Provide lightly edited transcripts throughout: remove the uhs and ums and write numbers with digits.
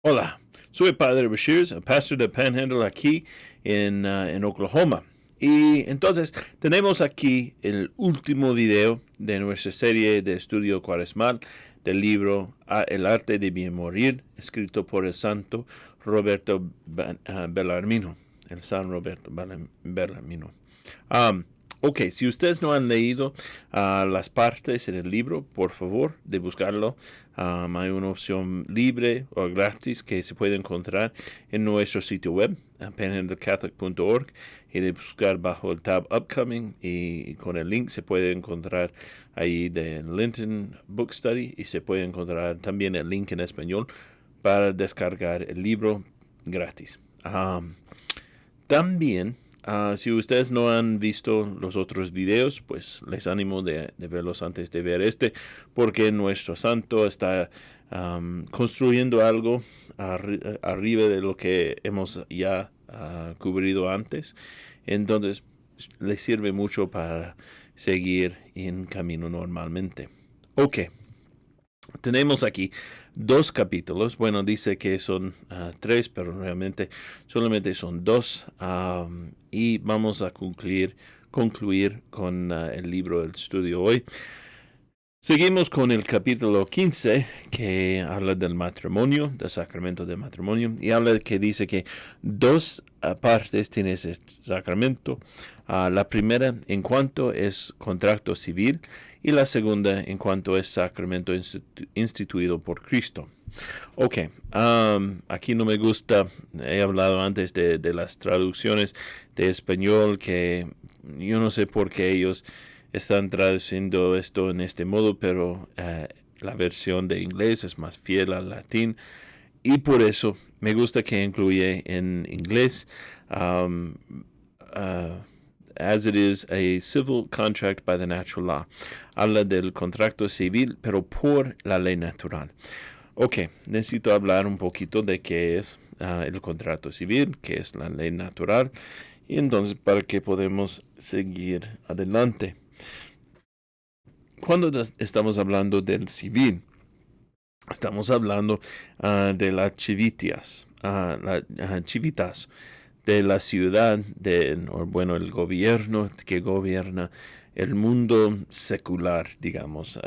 Hola, soy el Padre Bashir, el pastor de Panhandle aquí en Oklahoma. Y entonces tenemos aquí el último video de nuestra serie de estudio cuaresmal del libro El arte de bien morir, escrito por el santo Roberto Bellarmino, el San Roberto Bellarmino. Um, ok, si ustedes no han leído las partes en el libro, por favor, de buscarlo. Hay una opción libre o gratis que se puede encontrar en nuestro sitio web, panhandlecatholic.org, y de buscar bajo el tab Upcoming, y con el link se puede encontrar ahí de Linton Book Study, y se puede encontrar también el link en español para descargar el libro gratis. También, si ustedes no han visto los otros videos, pues les animo de verlos antes de ver este, porque nuestro santo está construyendo algo arriba de lo que hemos ya cubrido antes. Entonces, les sirve mucho para seguir en camino normalmente. Ok. Tenemos aquí dos capítulos. Bueno, dice que son tres, pero realmente solamente son dos. Y vamos a concluir con el libro del estudio hoy. Seguimos con el capítulo 15, que habla del matrimonio, del sacramento del matrimonio, y habla que dice que dos partes tiene ese sacramento. La primera en cuanto es contrato civil, y la segunda en cuanto es sacramento instituido por Cristo. Ok, aquí no me gusta, he hablado antes de las traducciones de español, que yo no sé por qué ellos están traduciendo esto en este modo, pero la versión de inglés es más fiel al latín, y por eso me gusta que incluye en inglés as it is a civil contract by the natural law. Habla del contrato civil, pero por la ley natural. Ok, necesito hablar un poquito de qué es el contrato civil, qué es la ley natural, y entonces para que podamos seguir adelante. Cuando estamos hablando del civil, estamos hablando de las chivitas, chivitas de la ciudad, el gobierno que gobierna el mundo secular, digamos.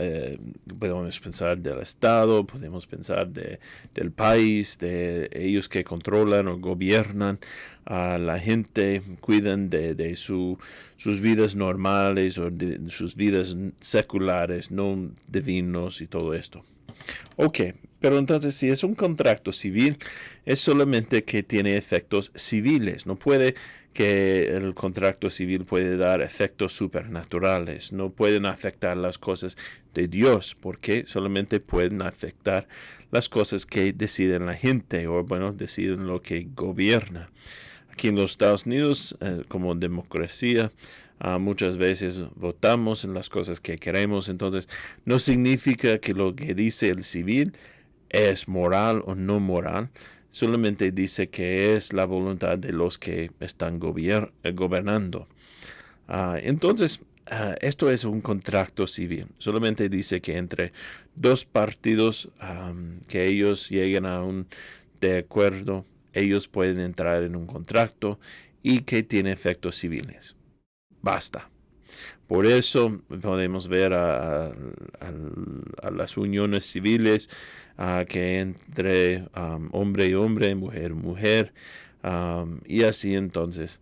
Podemos pensar del Estado, podemos pensar del país, de ellos que controlan o gobiernan a la gente, cuidan de sus vidas normales o de sus vidas seculares, no divinos y todo esto. Ok, pero entonces si es un contrato civil, es solamente que tiene efectos civiles. No puede que el contrato civil puede dar efectos supernaturales. No pueden afectar las cosas de Dios, porque solamente pueden afectar las cosas que deciden la gente, o bueno, deciden lo que gobierna. Aquí en los Estados Unidos, como democracia, muchas veces votamos en las cosas que queremos. Entonces, no significa que lo que dice el civil es moral o no moral. Solamente dice que es la voluntad de los que están gobernando. Entonces, esto es un contrato civil. Solamente dice que entre dos partidos que ellos lleguen a un de acuerdo, ellos pueden entrar en un contrato y que tiene efectos civiles. Basta. Por eso podemos ver a las uniones civiles que entre hombre y hombre, mujer y mujer, y así entonces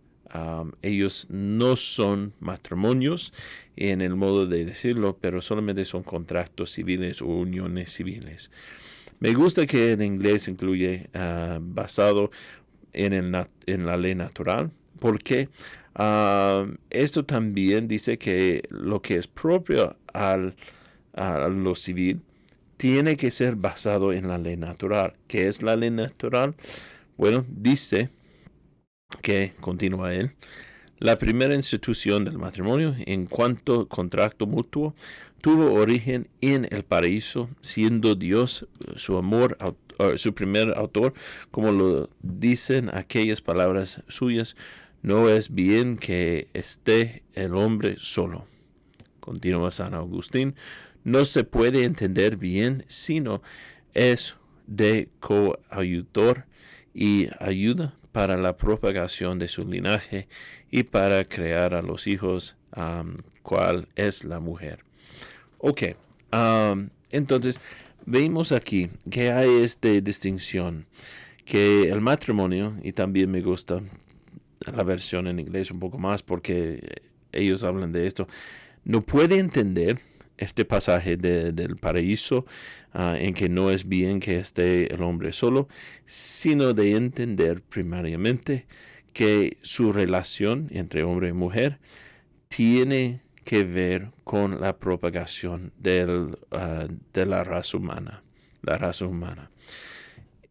ellos no son matrimonios en el modo de decirlo, pero solamente son contratos civiles o uniones civiles. Me gusta que en inglés incluye basado en la ley natural, porque esto también dice que lo que es propio a lo civil tiene que ser basado en la ley natural. ¿Qué es la ley natural? Bueno, dice que, continúa él, la primera institución del matrimonio en cuanto contrato mutuo tuvo origen en el paraíso, siendo Dios su primer autor, como lo dicen aquellas palabras suyas: no es bien que esté el hombre solo. Continúa San Agustín: no se puede entender bien sino es de coayudor y ayuda para la propagación de su linaje y para crear a los hijos, cual es la mujer. Ok, entonces vemos aquí que hay esta distinción, que el matrimonio, y también me gusta la versión en inglés un poco más porque ellos hablan de esto, no puede entender este pasaje del paraíso, en que no es bien que esté el hombre solo, sino de entender primariamente que su relación entre hombre y mujer tiene que ver con la propagación de la raza humana,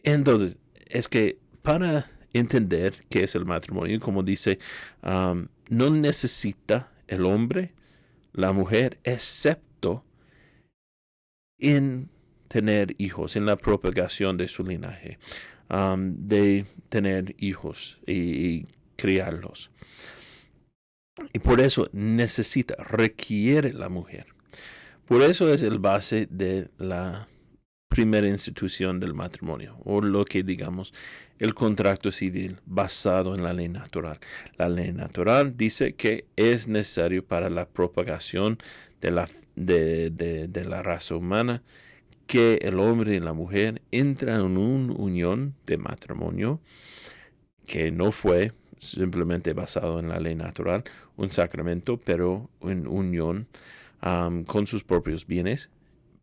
Entonces, es que para entender qué es el matrimonio, como dice, no necesita el hombre la mujer, excepto en tener hijos, en la propagación de su linaje, de tener hijos y criarlos. Y por eso requiere la mujer. Por eso es el base de la primera institución del matrimonio, o lo que digamos el contrato civil basado en la ley natural. La ley natural dice que es necesario para la propagación de la raza humana que el hombre y la mujer entran en una unión de matrimonio que no fue simplemente basado en la ley natural, un sacramento, pero en unión con sus propios bienes,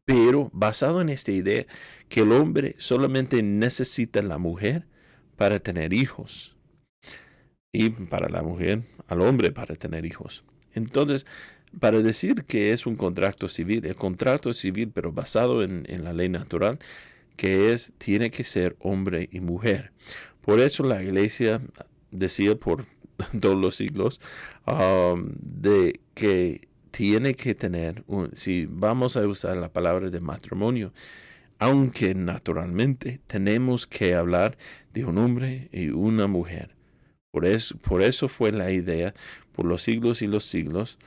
pero basado en esta idea que el hombre solamente necesita la mujer para tener hijos y para la mujer al hombre para tener hijos. Entonces, para decir que es un contrato civil, el contrato civil, pero basado en la ley natural, que tiene que ser hombre y mujer. Por eso la iglesia decía por todos los siglos de que tiene que tener, si vamos a usar la palabra de matrimonio, aunque naturalmente tenemos que hablar de un hombre y una mujer. Por eso fue la idea, por los siglos y los siglos,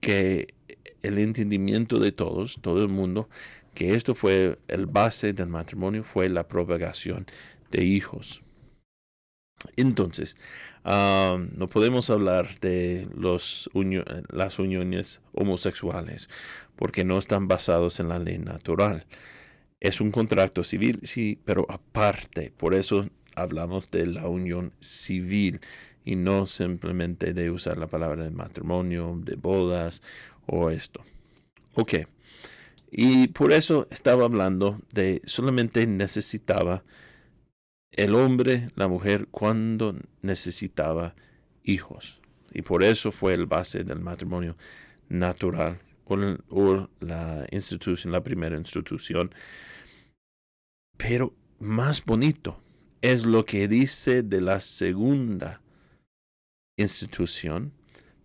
que el entendimiento de todos, todo el mundo, que esto fue el base del matrimonio, fue la propagación de hijos. Entonces, no podemos hablar de las uniones homosexuales porque no están basados en la ley natural. Es un contrato civil, sí, pero aparte. Por eso hablamos de la unión civil y no simplemente de usar la palabra de matrimonio, de bodas o esto. Ok. Y por eso estaba hablando de solamente necesitaba el hombre, la mujer, cuando necesitaba hijos. Y por eso fue el base del matrimonio natural o la institución, la primera institución. Pero más bonito es lo que dice de la segunda institución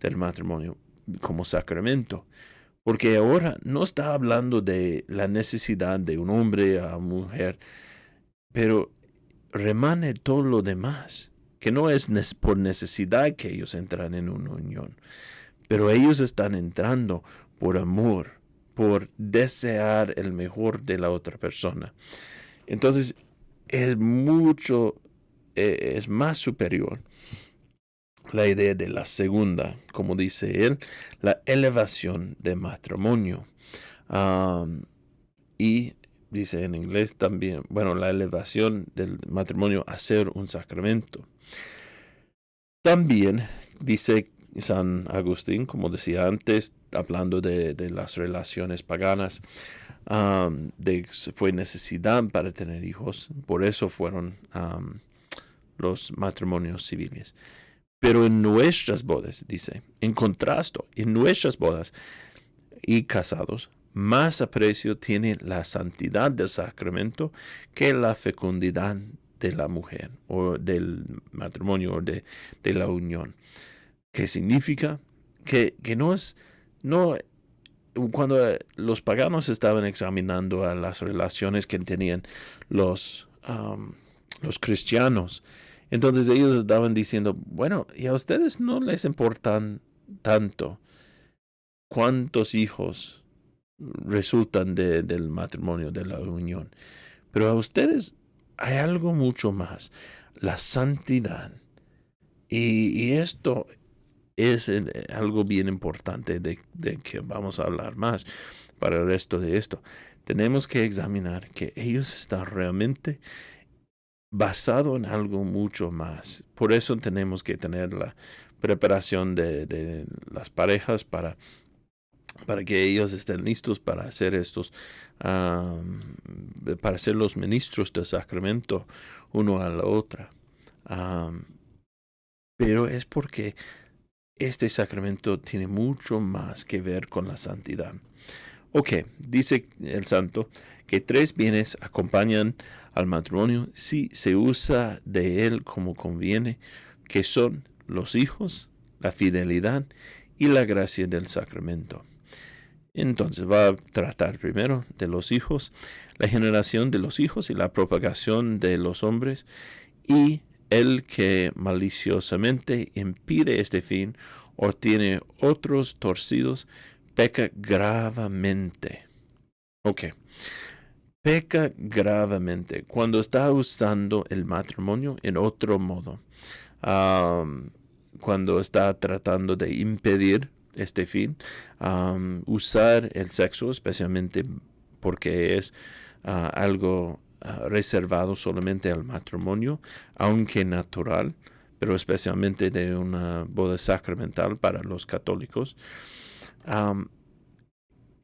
del matrimonio como sacramento. Porque ahora no está hablando de la necesidad de un hombre a mujer, pero remane todo lo demás, que no es por necesidad que ellos entran en una unión, pero ellos están entrando por amor, por desear el mejor de la otra persona. Entonces, es más superior la idea de la segunda, como dice él, la elevación de matrimonio. Y dice en inglés también, la elevación del matrimonio a ser un sacramento. También dice San Agustín, como decía antes, hablando de las relaciones paganas, fue necesidad para tener hijos, por eso fueron los matrimonios civiles. Pero en nuestras bodas, dice, en contraste, en nuestras bodas y casados, más aprecio tiene la santidad del sacramento que la fecundidad de la mujer o del matrimonio o de la unión. ¿Qué significa? Que cuando los paganos estaban examinando a las relaciones que tenían los cristianos, entonces ellos estaban diciendo, y a ustedes no les importan tanto cuántos hijos resultan del matrimonio, de la unión. Pero a ustedes hay algo mucho más, la santidad. Y esto es algo bien importante de que vamos a hablar más para el resto de esto. Tenemos que examinar que ellos están realmente basados en algo mucho más. Por eso tenemos que tener la preparación de las parejas para que ellos estén listos para hacer para ser los ministros del sacramento uno a la otra. Pero es porque este sacramento tiene mucho más que ver con la santidad. Ok, dice el santo que 3 bienes acompañan al matrimonio si se usa de él como conviene, que son los hijos, la fidelidad y la gracia del sacramento. Entonces va a tratar primero de los hijos, la generación de los hijos y la propagación de los hombres, y el que maliciosamente impide este fin o tiene otros torcidos, peca gravemente. Ok. Peca gravemente cuando está usando el matrimonio en otro modo. Cuando está tratando de impedir este fin, usar el sexo, especialmente porque es algo reservado solamente al matrimonio, aunque natural, pero especialmente de una boda sacramental para los católicos.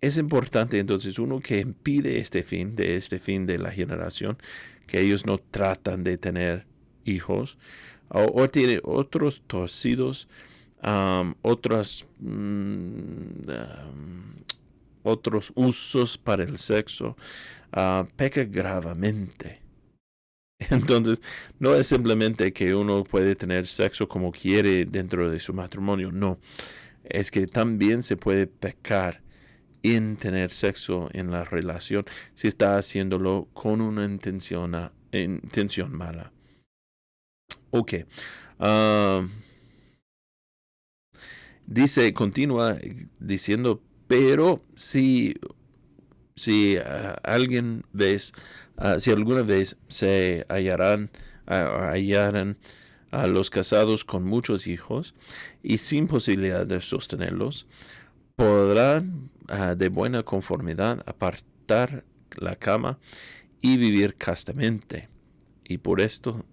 Es importante entonces uno que impide este fin de la generación, que ellos no tratan de tener hijos, o tiene otros torcidos, otros usos para el sexo, peca gravemente. Entonces, no es simplemente que uno puede tener sexo como quiere dentro de su matrimonio, no. Es que también se puede pecar en tener sexo en la relación si está haciéndolo con una intención mala. Ok. Continúa diciendo, pero si alguna vez se hallaran a los casados con muchos hijos y sin posibilidad de sostenerlos, podrán de buena conformidad apartar la cama y vivir castamente. Y por eso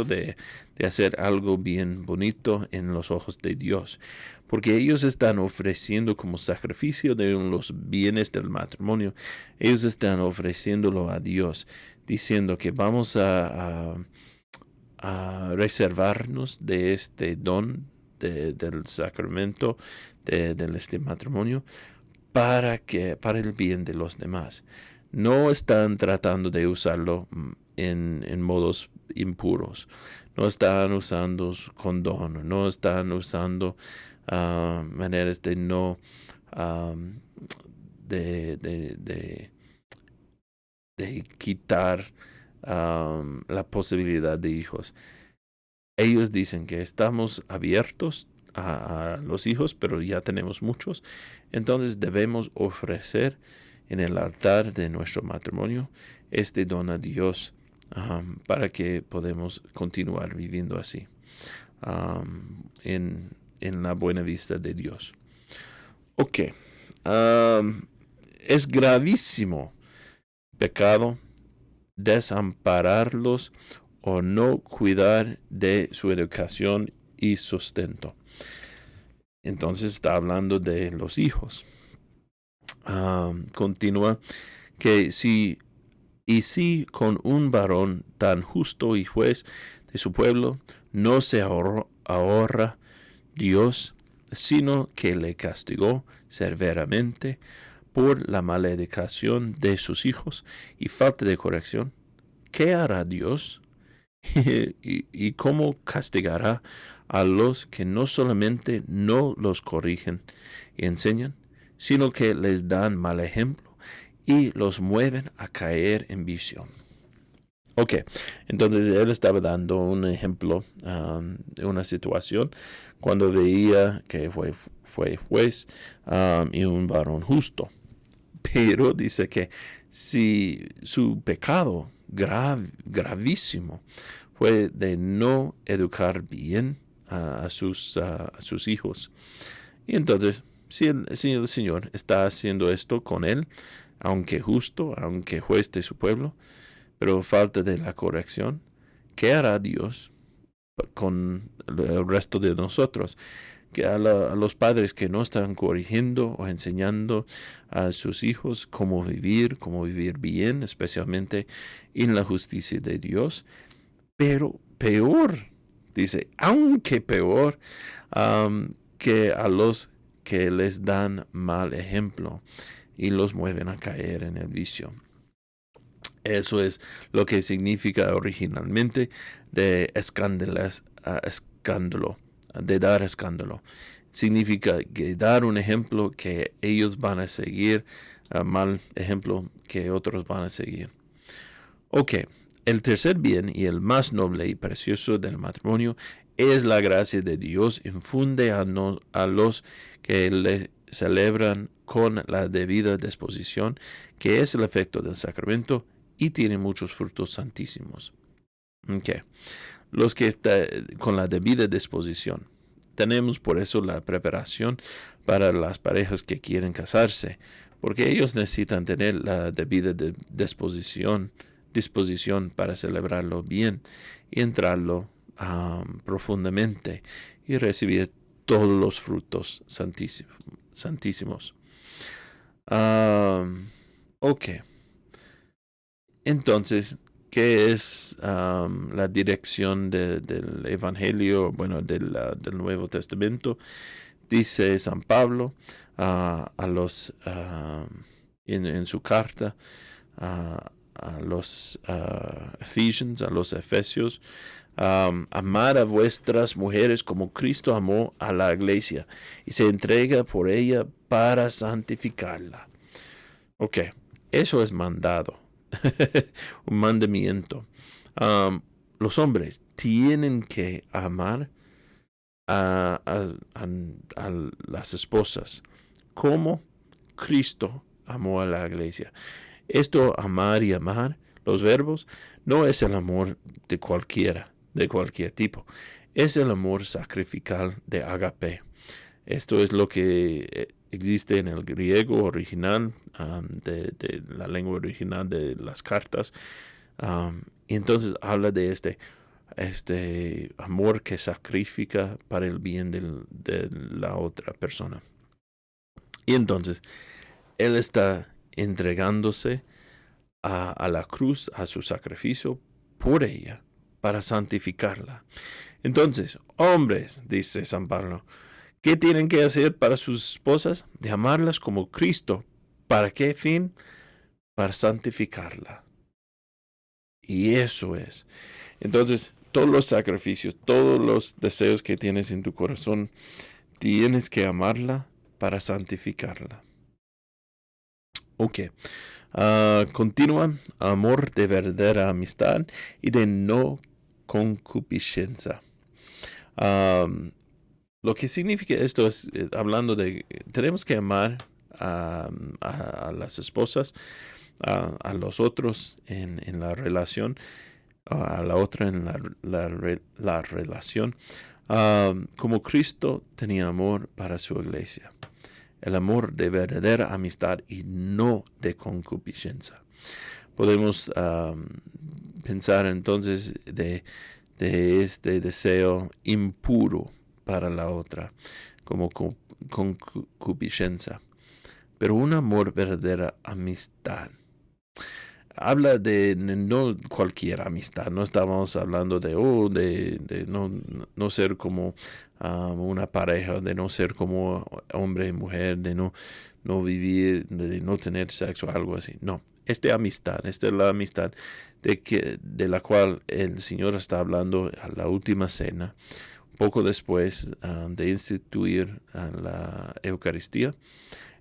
de hacer algo bien bonito en los ojos de Dios. Porque ellos están ofreciendo como sacrificio de los bienes del matrimonio. Ellos están ofreciéndolo a Dios, diciendo que vamos a reservarnos de este don del sacramento de este matrimonio para el bien de los demás. No están tratando de usarlo en modos impuros. No están usando condón. No están usando maneras de no de quitar la posibilidad de hijos. Ellos dicen que estamos abiertos a los hijos, pero ya tenemos muchos. Entonces debemos ofrecer en el altar de nuestro matrimonio este don a Dios para que podamos continuar viviendo así en la buena vista de Dios. Ok. Es gravísimo pecado desampararlos o no cuidar de su educación y sustento. Entonces está hablando de los hijos. Continúa que si con un varón tan justo y juez de su pueblo no se ahorra Dios, sino que le castigó severamente por la mala educación de sus hijos y falta de corrección, ¿qué hará Dios? ¿Y cómo castigará a los que no solamente no los corrigen y enseñan, sino que les dan mal ejemplo y los mueven a caer en vicio? Ok, entonces él estaba dando un ejemplo de una situación cuando veía que fue juez y un varón justo. Pero dice que si su pecado gravísimo fue de no educar bien a sus hijos. Y entonces, si el Señor está haciendo esto con él, aunque justo, aunque juez de su pueblo, pero falta de la corrección, ¿qué hará Dios con el resto de nosotros? Que a los padres que no están corrigiendo o enseñando a sus hijos cómo vivir bien, especialmente en la justicia de Dios. Pero peor, dice, aunque peor, que a los que les dan mal ejemplo y los mueven a caer en el vicio. Eso es lo que significa originalmente de escándalo, de dar escándalo. Significa que dar un ejemplo que ellos van a seguir, mal ejemplo que otros van a seguir. Ok, el tercer bien y el más noble y precioso del matrimonio es la gracia de Dios. Infunde a los que le celebran con la debida disposición, que es el efecto del sacramento, y tiene muchos frutos santísimos. Okay. Los que están con la debida disposición. Tenemos por eso la preparación para las parejas que quieren casarse, porque ellos necesitan tener la debida disposición para celebrarlo bien y entrarlo profundamente y recibir todos los frutos santísimos. Ok. Entonces, ¿qué es la dirección del Evangelio, bueno, del Nuevo Testamento? Dice San Pablo a los en su carta a los Ephesians, a los Efesios, amad a vuestras mujeres como Cristo amó a la iglesia y se entrega por ella para santificarla. Ok, eso es mandado. Un mandamiento. Los hombres tienen que amar a las esposas como Cristo amó a la iglesia. Esto, amar y amar, los verbos, no es el amor de cualquier tipo. Es el amor sacrificial de agape. Esto es lo que existe en el griego original, de la lengua original de las cartas. Y entonces habla de este amor que sacrifica para el bien de la otra persona. Y entonces él está entregándose a la cruz, a su sacrificio por ella, para santificarla. Entonces, hombres, dice San Pablo, ¿qué tienen que hacer para sus esposas? De amarlas como Cristo. ¿Para qué fin? Para santificarla. Y eso es. Entonces, todos los sacrificios, todos los deseos que tienes en tu corazón, tienes que amarla para santificarla. Ok. Continúa, amor de verdadera amistad y de no concupiscencia. Lo que significa esto es, hablando de, tenemos que amar a las esposas, a los otros en la relación, a la otra en la relación, como Cristo tenía amor para su iglesia. El amor de verdadera amistad y no de concupiscencia. Podemos pensar entonces de este deseo impuro para la otra, como concupiscencia. Pero un amor verdadera amistad. Habla de no cualquier amistad, no estamos hablando de no ser como una pareja, de no ser como hombre y mujer, de no vivir, de no tener sexo, algo así. No, esta es la amistad de la cual el Señor está hablando a la última cena, poco después de instituir la Eucaristía.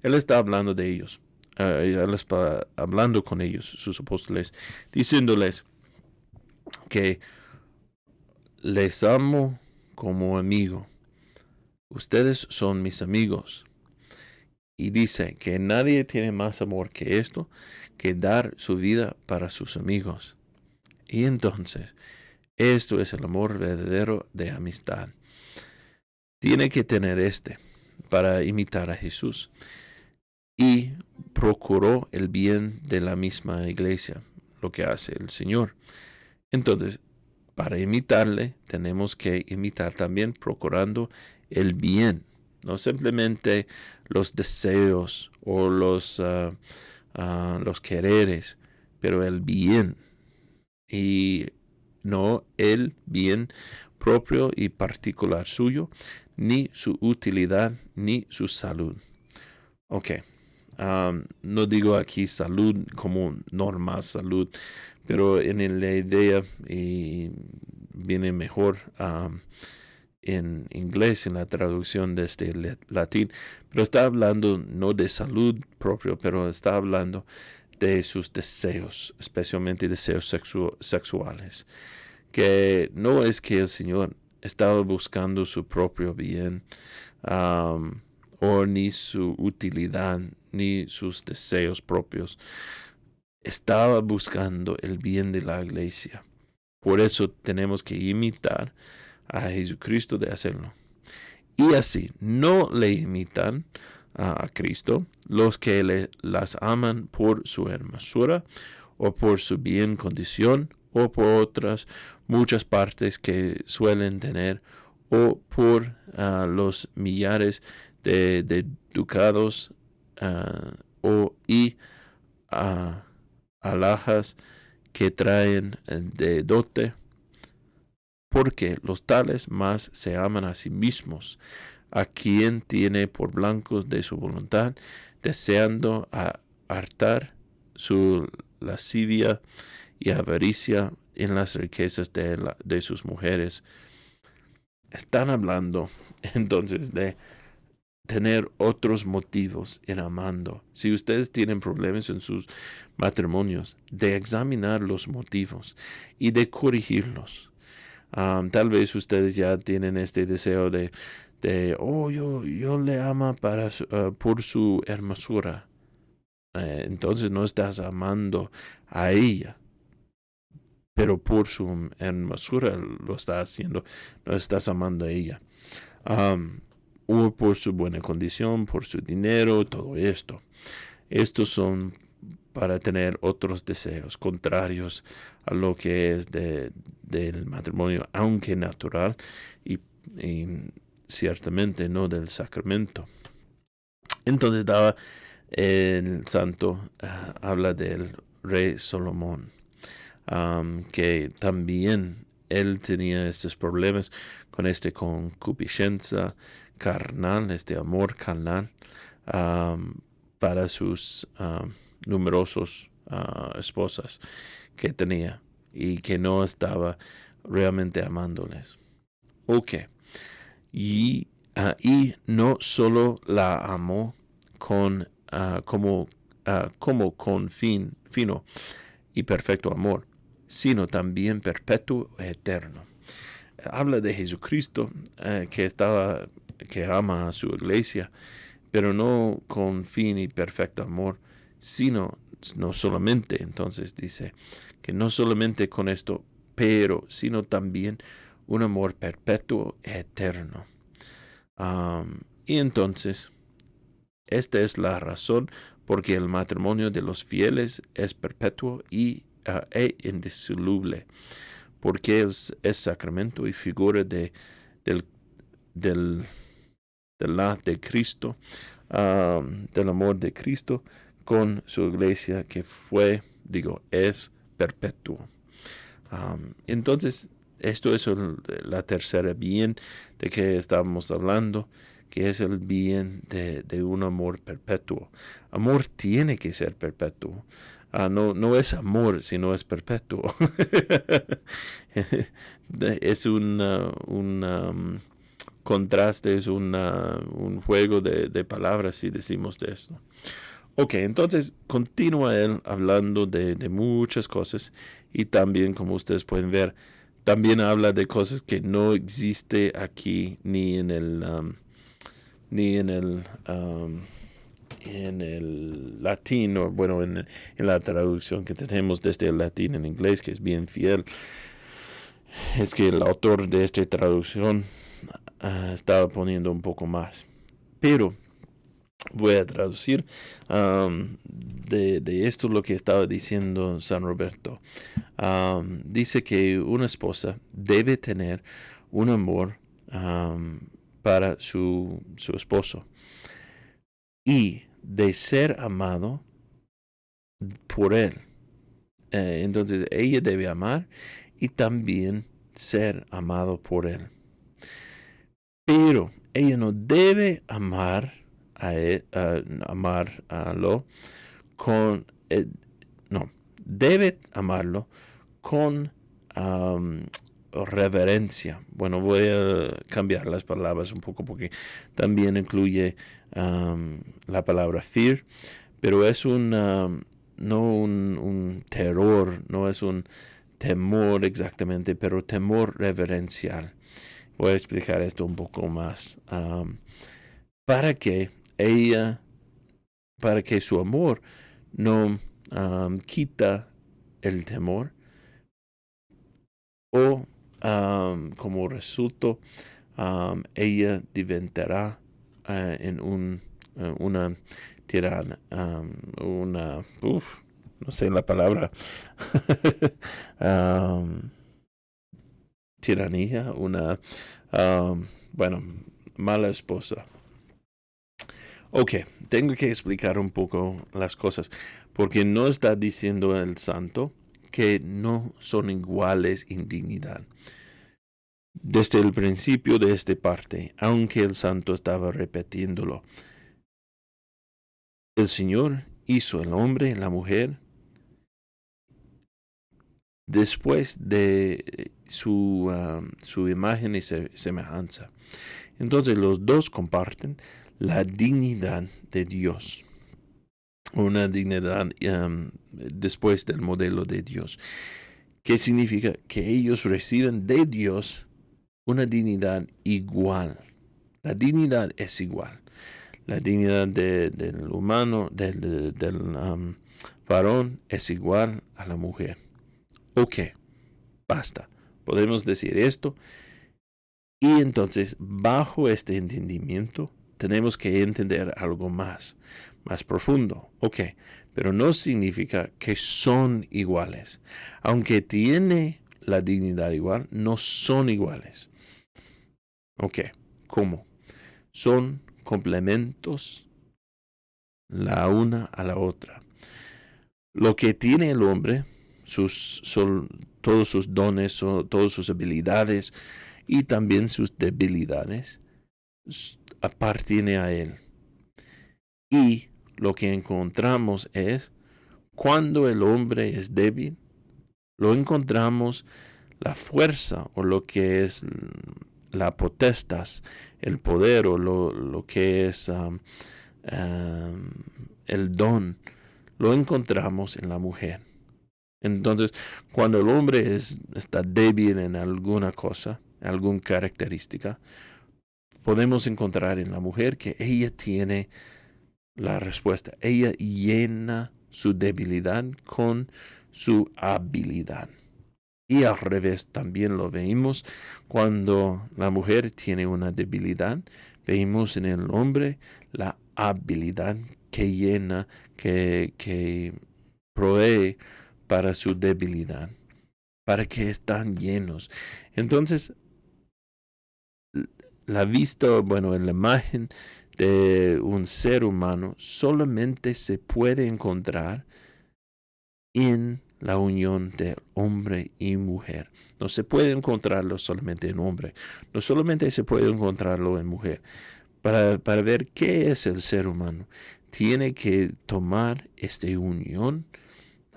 Él está hablando de ellos. Él está hablando con ellos, sus apóstoles, diciéndoles que les amo como amigo. Ustedes son mis amigos. Y dice que nadie tiene más amor que esto, que dar su vida para sus amigos. Y entonces, esto es el amor verdadero de amistad. Tiene que tener para imitar a Jesús. Y procuró el bien de la misma iglesia, lo que hace el Señor. Entonces, para imitarle, tenemos que imitar también procurando el bien, no simplemente los deseos o los quereres, pero el bien. Y no el bien propio y particular suyo, ni su utilidad, ni su salud. Ok. No digo aquí salud como normal salud, pero en la idea viene mejor en inglés, en la traducción de este latín, pero está hablando no de salud propio, pero está hablando de sus deseos, especialmente deseos sexuales, que no es que el Señor estaba buscando su propio bien, o ni su utilidad, ni sus deseos propios. Estaba buscando el bien de la iglesia. Por eso tenemos que imitar a Jesucristo de hacerlo. Y así, no le imitan a Cristo los que las aman por su hermosura, o por su bien condición, o por otras muchas partes que suelen tener, o por los millares de ducados y alhajas que traen de dote, porque los tales más se aman a sí mismos, a quien tiene por blancos de su voluntad, deseando hartar su lascivia y avaricia en las riquezas de sus mujeres. Están hablando entonces de tener otros motivos en amando. Si ustedes tienen problemas en sus matrimonios, de examinar los motivos y de corregirlos. Tal vez ustedes ya tienen este deseo yo le amo por su hermosura. Entonces no estás amando a ella, pero por su hermosura lo estás haciendo, no estás amando a ella. O por su buena condición, por su dinero, todo esto. Estos son para tener otros deseos contrarios a lo que es del matrimonio, aunque natural y ciertamente no del sacramento. Entonces el santo habla del rey Salomón, que también él tenía estos problemas con concupiscencia carnal, amor carnal, para sus numerosos esposas que tenía y que no estaba realmente amándoles. Ok. Y no solo la amó como con fino y perfecto amor, sino también perpetuo y eterno. Habla de Jesucristo que ama a su iglesia, pero no con fin y perfecto amor, sino no solamente, entonces dice que no solamente con esto, sino también un amor perpetuo y eterno. Y entonces, esta es la razón porque el matrimonio de los fieles es perpetuo e indisoluble, porque es sacramento y figura de Cristo, del amor de Cristo con su iglesia, que es perpetuo. Entonces, esto es la tercera bien de que estamos hablando, que es el bien de un amor perpetuo. Amor tiene que ser perpetuo. No es amor, sino es perpetuo. Es un contraste, es un juego de palabras si decimos de esto. Ok, entonces continúa él hablando de muchas cosas, y también, como ustedes pueden ver, también habla de cosas que no existe aquí ni en en el latín, o bueno, en la traducción que tenemos desde el latín en inglés, que es bien fiel, es que el autor de esta traducción estaba poniendo un poco más. Pero voy a traducir de esto lo que estaba diciendo San Roberto. Dice que una esposa debe tener un amor para su esposo y de ser amado por él. Entonces ella debe amar y también ser amado por él. Pero ella no debe amar a él, amarlo con no, debe amarlo con reverencia. Bueno, voy a cambiar las palabras un poco porque también incluye la palabra fear, pero es no un terror, no es un temor exactamente, pero temor reverencial. Voy a explicar esto un poco más. Para que su amor no quita el temor o como resultado ella diventará en una tirana, no sé la palabra, tiranía, bueno, mala esposa. Ok, tengo que explicar un poco las cosas, porque no está diciendo el santo que no son iguales en dignidad. Desde el principio de esta parte, aunque el santo estaba repitiéndolo, el Señor hizo el hombre y la mujer después de su imagen y semejanza. Entonces los dos comparten la dignidad de Dios. Una dignidad después del modelo de Dios. ¿Qué significa? Que ellos reciben de Dios una dignidad igual. La dignidad es igual. La dignidad del humano, del varón, es igual a la mujer. Ok, basta. Podemos decir esto. Y entonces, bajo este entendimiento, tenemos que entender algo más profundo. Ok, pero no significa que son iguales. Aunque tiene la dignidad igual, no son iguales. Ok, ¿cómo? Son complementos la una a la otra. Lo que tiene el hombre, todos sus dones, todas sus habilidades y también sus debilidades, appartiene a él. Y lo que encontramos es, cuando el hombre es débil, lo encontramos la fuerza o lo que es la potestas, el poder o lo que es el don, lo encontramos en la mujer. Entonces, cuando el hombre está débil en alguna cosa, alguna característica, podemos encontrar en la mujer que ella tiene la respuesta. Ella llena su debilidad con su habilidad. Y al revés también lo vemos cuando la mujer tiene una debilidad. Vemos en el hombre la habilidad que llena, que provee para su debilidad, para que están llenos. Entonces, la vista, bueno, en la imagen de un ser humano solamente se puede encontrar en la unión de hombre y mujer. No se puede encontrarlo solamente en hombre. No solamente se puede encontrarlo en mujer. Para ver qué es el ser humano, tiene que tomar esta unión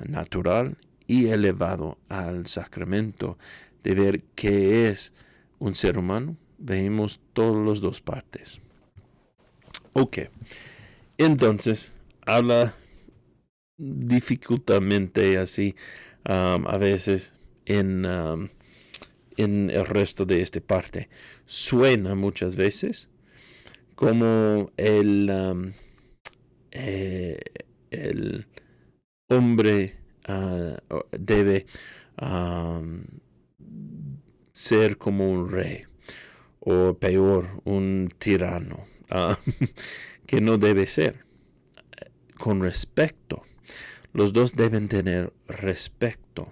natural y elevado al sacramento de ver qué es un ser humano. Vemos todas las dos partes. Ok, entonces habla dificultamente así a veces en el resto de esta parte. Suena muchas veces como el hombre debe ser como un rey, o peor, un tirano, que no debe ser. Con respeto. Los dos deben tener respeto.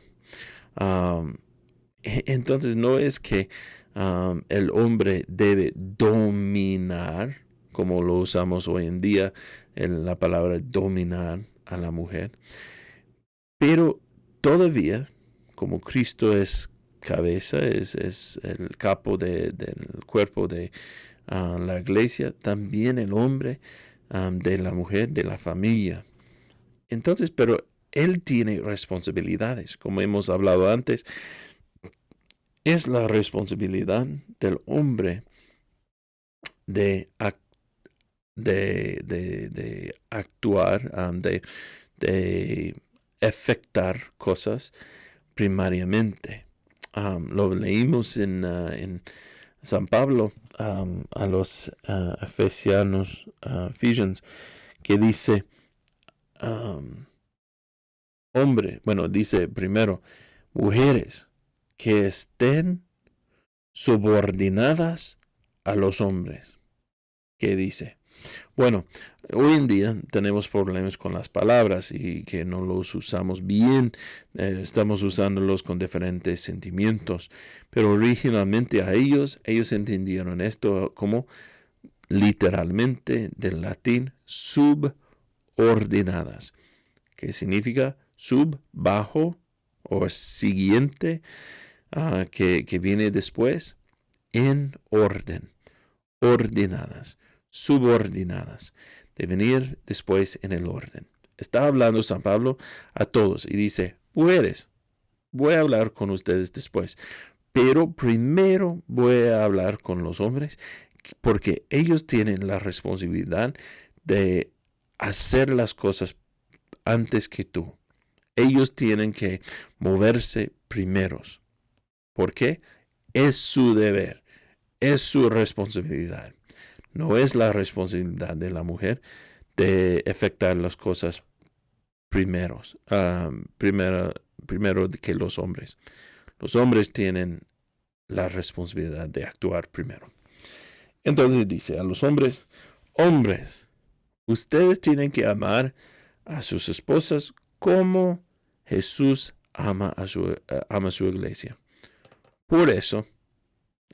Entonces no es que el hombre debe dominar, como lo usamos hoy en día, la palabra dominar a la mujer. Pero todavía, como Cristo es cabeza, es el capo del cuerpo de la iglesia, también el hombre de la mujer, de la familia. Entonces, pero él tiene responsabilidades, como hemos hablado antes. Es la responsabilidad del hombre de actuar, de efectuar cosas primariamente. Lo leímos en San Pablo a los Ephesians, que dice, dice primero, mujeres que estén subordinadas a los hombres. ¿Qué dice? Bueno, hoy en día tenemos problemas con las palabras y que no los usamos bien, estamos usándolos con diferentes sentimientos, pero originalmente a ellos entendieron esto como literalmente del latín subordinadas, que significa sub, bajo o siguiente, que viene después, en orden, ordenadas, subordinadas, de venir después en el orden. Está hablando San Pablo a todos y dice, mujeres, voy a hablar con ustedes después, pero primero voy a hablar con los hombres porque ellos tienen la responsabilidad de hacer las cosas antes que tú. Ellos tienen que moverse primeros. ¿Por qué? Es su deber, es su responsabilidad. No es la responsabilidad de la mujer de efectuar las cosas primero que los hombres. Los hombres tienen la responsabilidad de actuar primero. Entonces dice a los hombres, hombres, ustedes tienen que amar a sus esposas como Jesús ama a su iglesia. Por eso,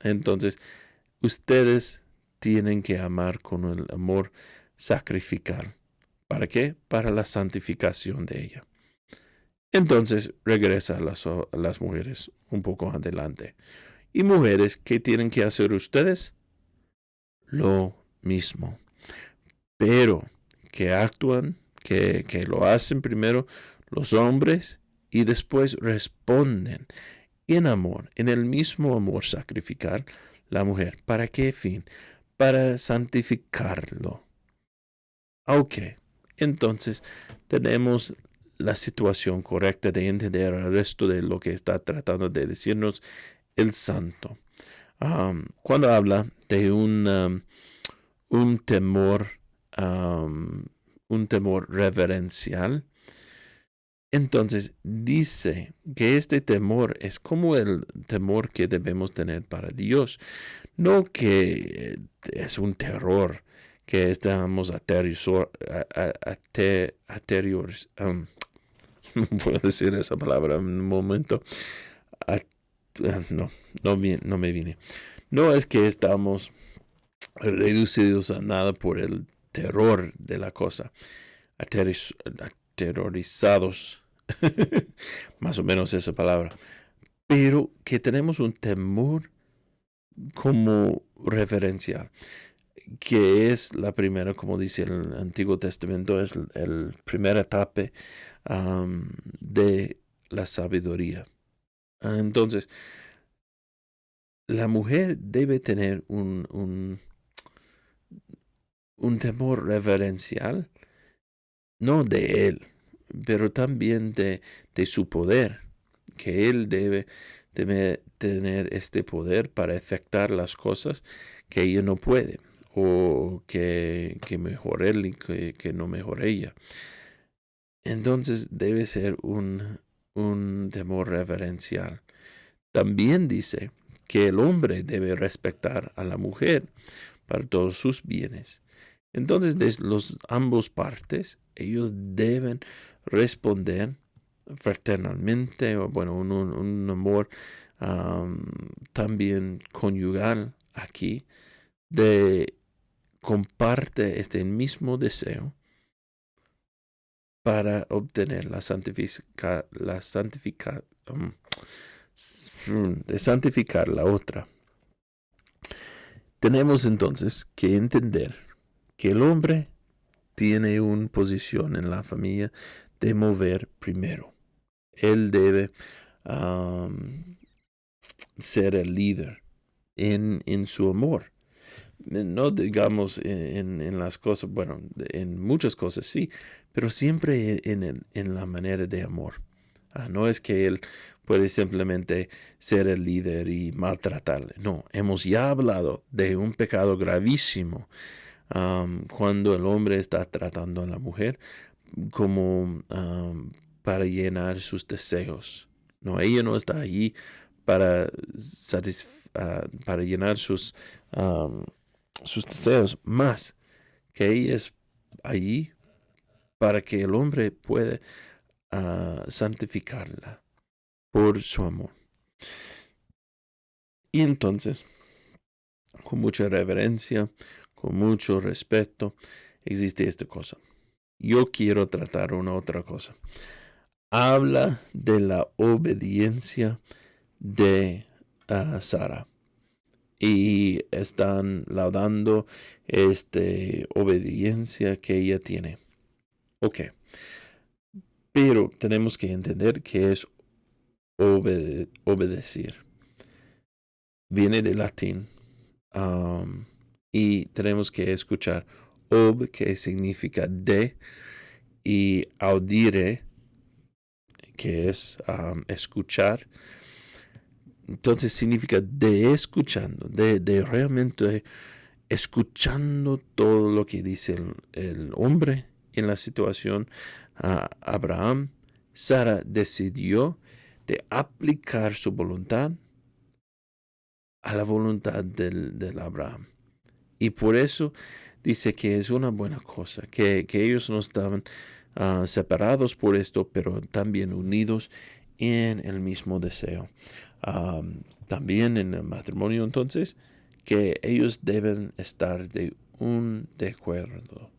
entonces, ustedes tienen que amar con el amor sacrificial. ¿Para qué? Para la santificación de ella. Entonces regresa a las mujeres un poco adelante. Y mujeres, ¿qué tienen que hacer ustedes? Lo mismo. Pero que actúan, que lo hacen primero los hombres y después responden en amor, en el mismo amor sacrificial, la mujer. ¿Para qué fin? Para santificarlo. Ok, entonces tenemos la situación correcta de entender el resto de lo que está tratando de decirnos el santo. Cuando habla de un temor, un temor reverencial, entonces dice que este temor es como el temor que debemos tener para Dios, no que es un terror que estamos no puedo decir esa palabra en un momento. No me viene. No es que estamos reducidos a nada por el terror de la cosa, aterrorizados, más o menos esa palabra, pero que tenemos un temor como referencial, que es la primera, como dice el Antiguo Testamento, es el primer etapa de la sabiduría. Entonces, la mujer debe tener un temor reverencial, no de él, pero también de su poder, que él debe tener este poder para efectuar las cosas que ella no puede. o que mejor él y que no mejor ella. Entonces debe ser un temor reverencial. También dice que el hombre debe respetar a la mujer para todos sus bienes. Entonces, de los ambos partes, ellos deben responder fraternalmente, o bueno, un amor también conyugal aquí, de comparte este mismo deseo para obtener de santificar la otra. Tenemos entonces que entender que el hombre tiene una posición en la familia de mover primero. Él debe ser el líder en su amor. No digamos en las cosas, bueno, en muchas cosas sí, pero siempre en la manera de amor. No es que él puede simplemente ser el líder y maltratarle. No, hemos ya hablado de un pecado gravísimo cuando el hombre está tratando a la mujer como para llenar sus deseos. No, ella no está allí para, para llenar sus deseos, más que ella es allí para que el hombre pueda santificarla por su amor. Y entonces, con mucha reverencia, con mucho respeto, existe esta cosa. Yo quiero tratar una otra cosa. Habla de la obediencia de Sara. Y están laudando esta obediencia que ella tiene. Ok. Pero tenemos que entender que es obedecer. Viene del latín. Y tenemos que escuchar que significa de, y audire, que es escuchar. Entonces significa de escuchando, de realmente escuchando todo lo que dice el hombre en la situación. Abraham, Sara decidió de aplicar su voluntad a la voluntad del Abraham. Y por eso dice que es una buena cosa, que ellos no estaban separados por esto, pero también unidos en el mismo deseo. También en el matrimonio, entonces, que ellos deben estar de acuerdo.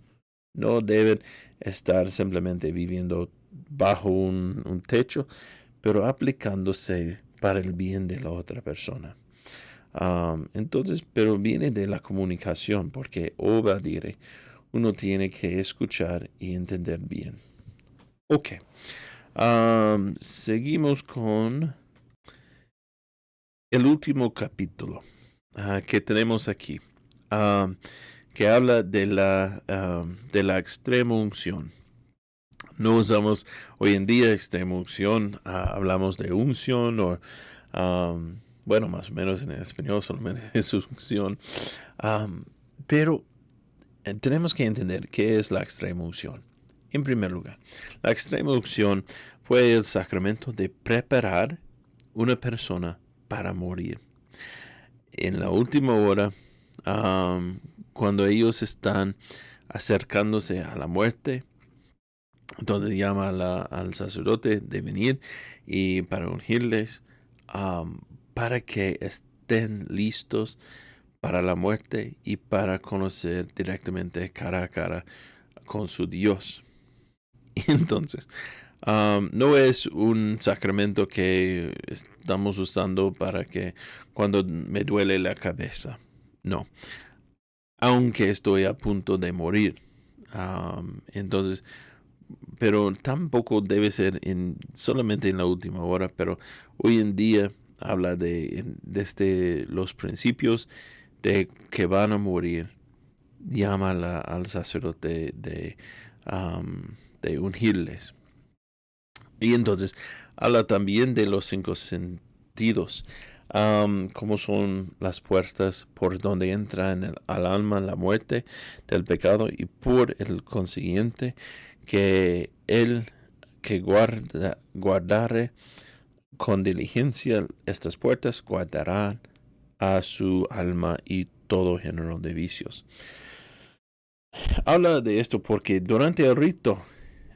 No deben estar simplemente viviendo bajo un techo, pero aplicándose para el bien de la otra persona. Entonces, pero viene de la comunicación, porque obedire, uno tiene que escuchar y entender bien. Ok. Seguimos con el último capítulo que tenemos aquí, que habla de la extrema unción. No usamos hoy en día extrema unción, hablamos de unción o bueno, más o menos en el español solamente es unción. Pero tenemos que entender qué es la extrema unción. En primer lugar, la extrema unción fue el sacramento de preparar una persona para morir. En la última hora, cuando ellos están acercándose a la muerte, entonces llama al sacerdote de venir y para ungirles, para que estén listos para la muerte y para conocer directamente cara a cara con su Dios. Y entonces, no es un sacramento que estamos usando para que cuando me duele la cabeza. No. Aunque estoy a punto de morir. Entonces, pero tampoco debe ser solamente en la última hora, pero hoy en día habla desde los principios de que van a morir. Llama al sacerdote de ungirles. Y entonces habla también de los 5 sentidos. cómo son las puertas por donde entra al alma la muerte del pecado, y por el consiguiente que el que guardare con diligencia estas puertas guardará a su alma y todo género de vicios. Habla de esto porque durante el rito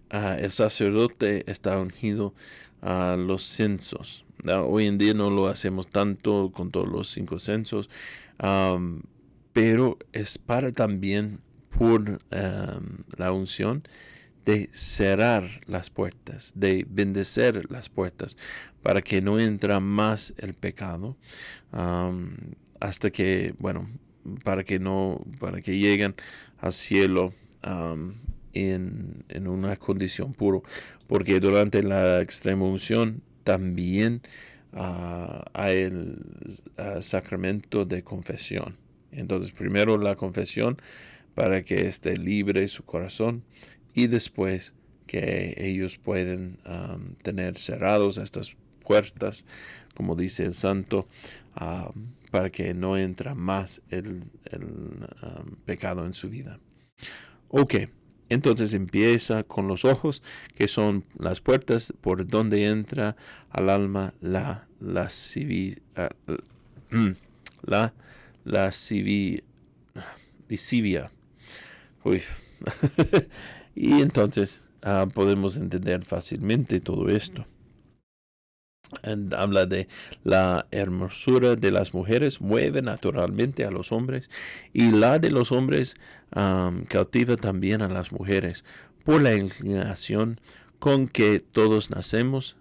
el sacerdote está ungido a los censos. Hoy en día no lo hacemos tanto con todos los 5 censos, pero es para también por la unción de cerrar las puertas, de bendecer las puertas, para que no entra más el pecado, hasta que, bueno, para que lleguen al cielo en una condición puro, porque durante la extrema unción también hay el sacramento de confesión. Entonces, primero la confesión para que esté libre su corazón, y después que ellos pueden tener cerrados estas puertas, como dice el santo, para que no entra más el pecado en su vida. Ok, entonces empieza con los ojos, que son las puertas por donde entra al alma la lascivia. Uy. Y entonces podemos entender fácilmente todo esto. Habla de la hermosura de las mujeres, mueve naturalmente a los hombres, y la de los hombres cautiva también a las mujeres por la inclinación con que todos nacemos,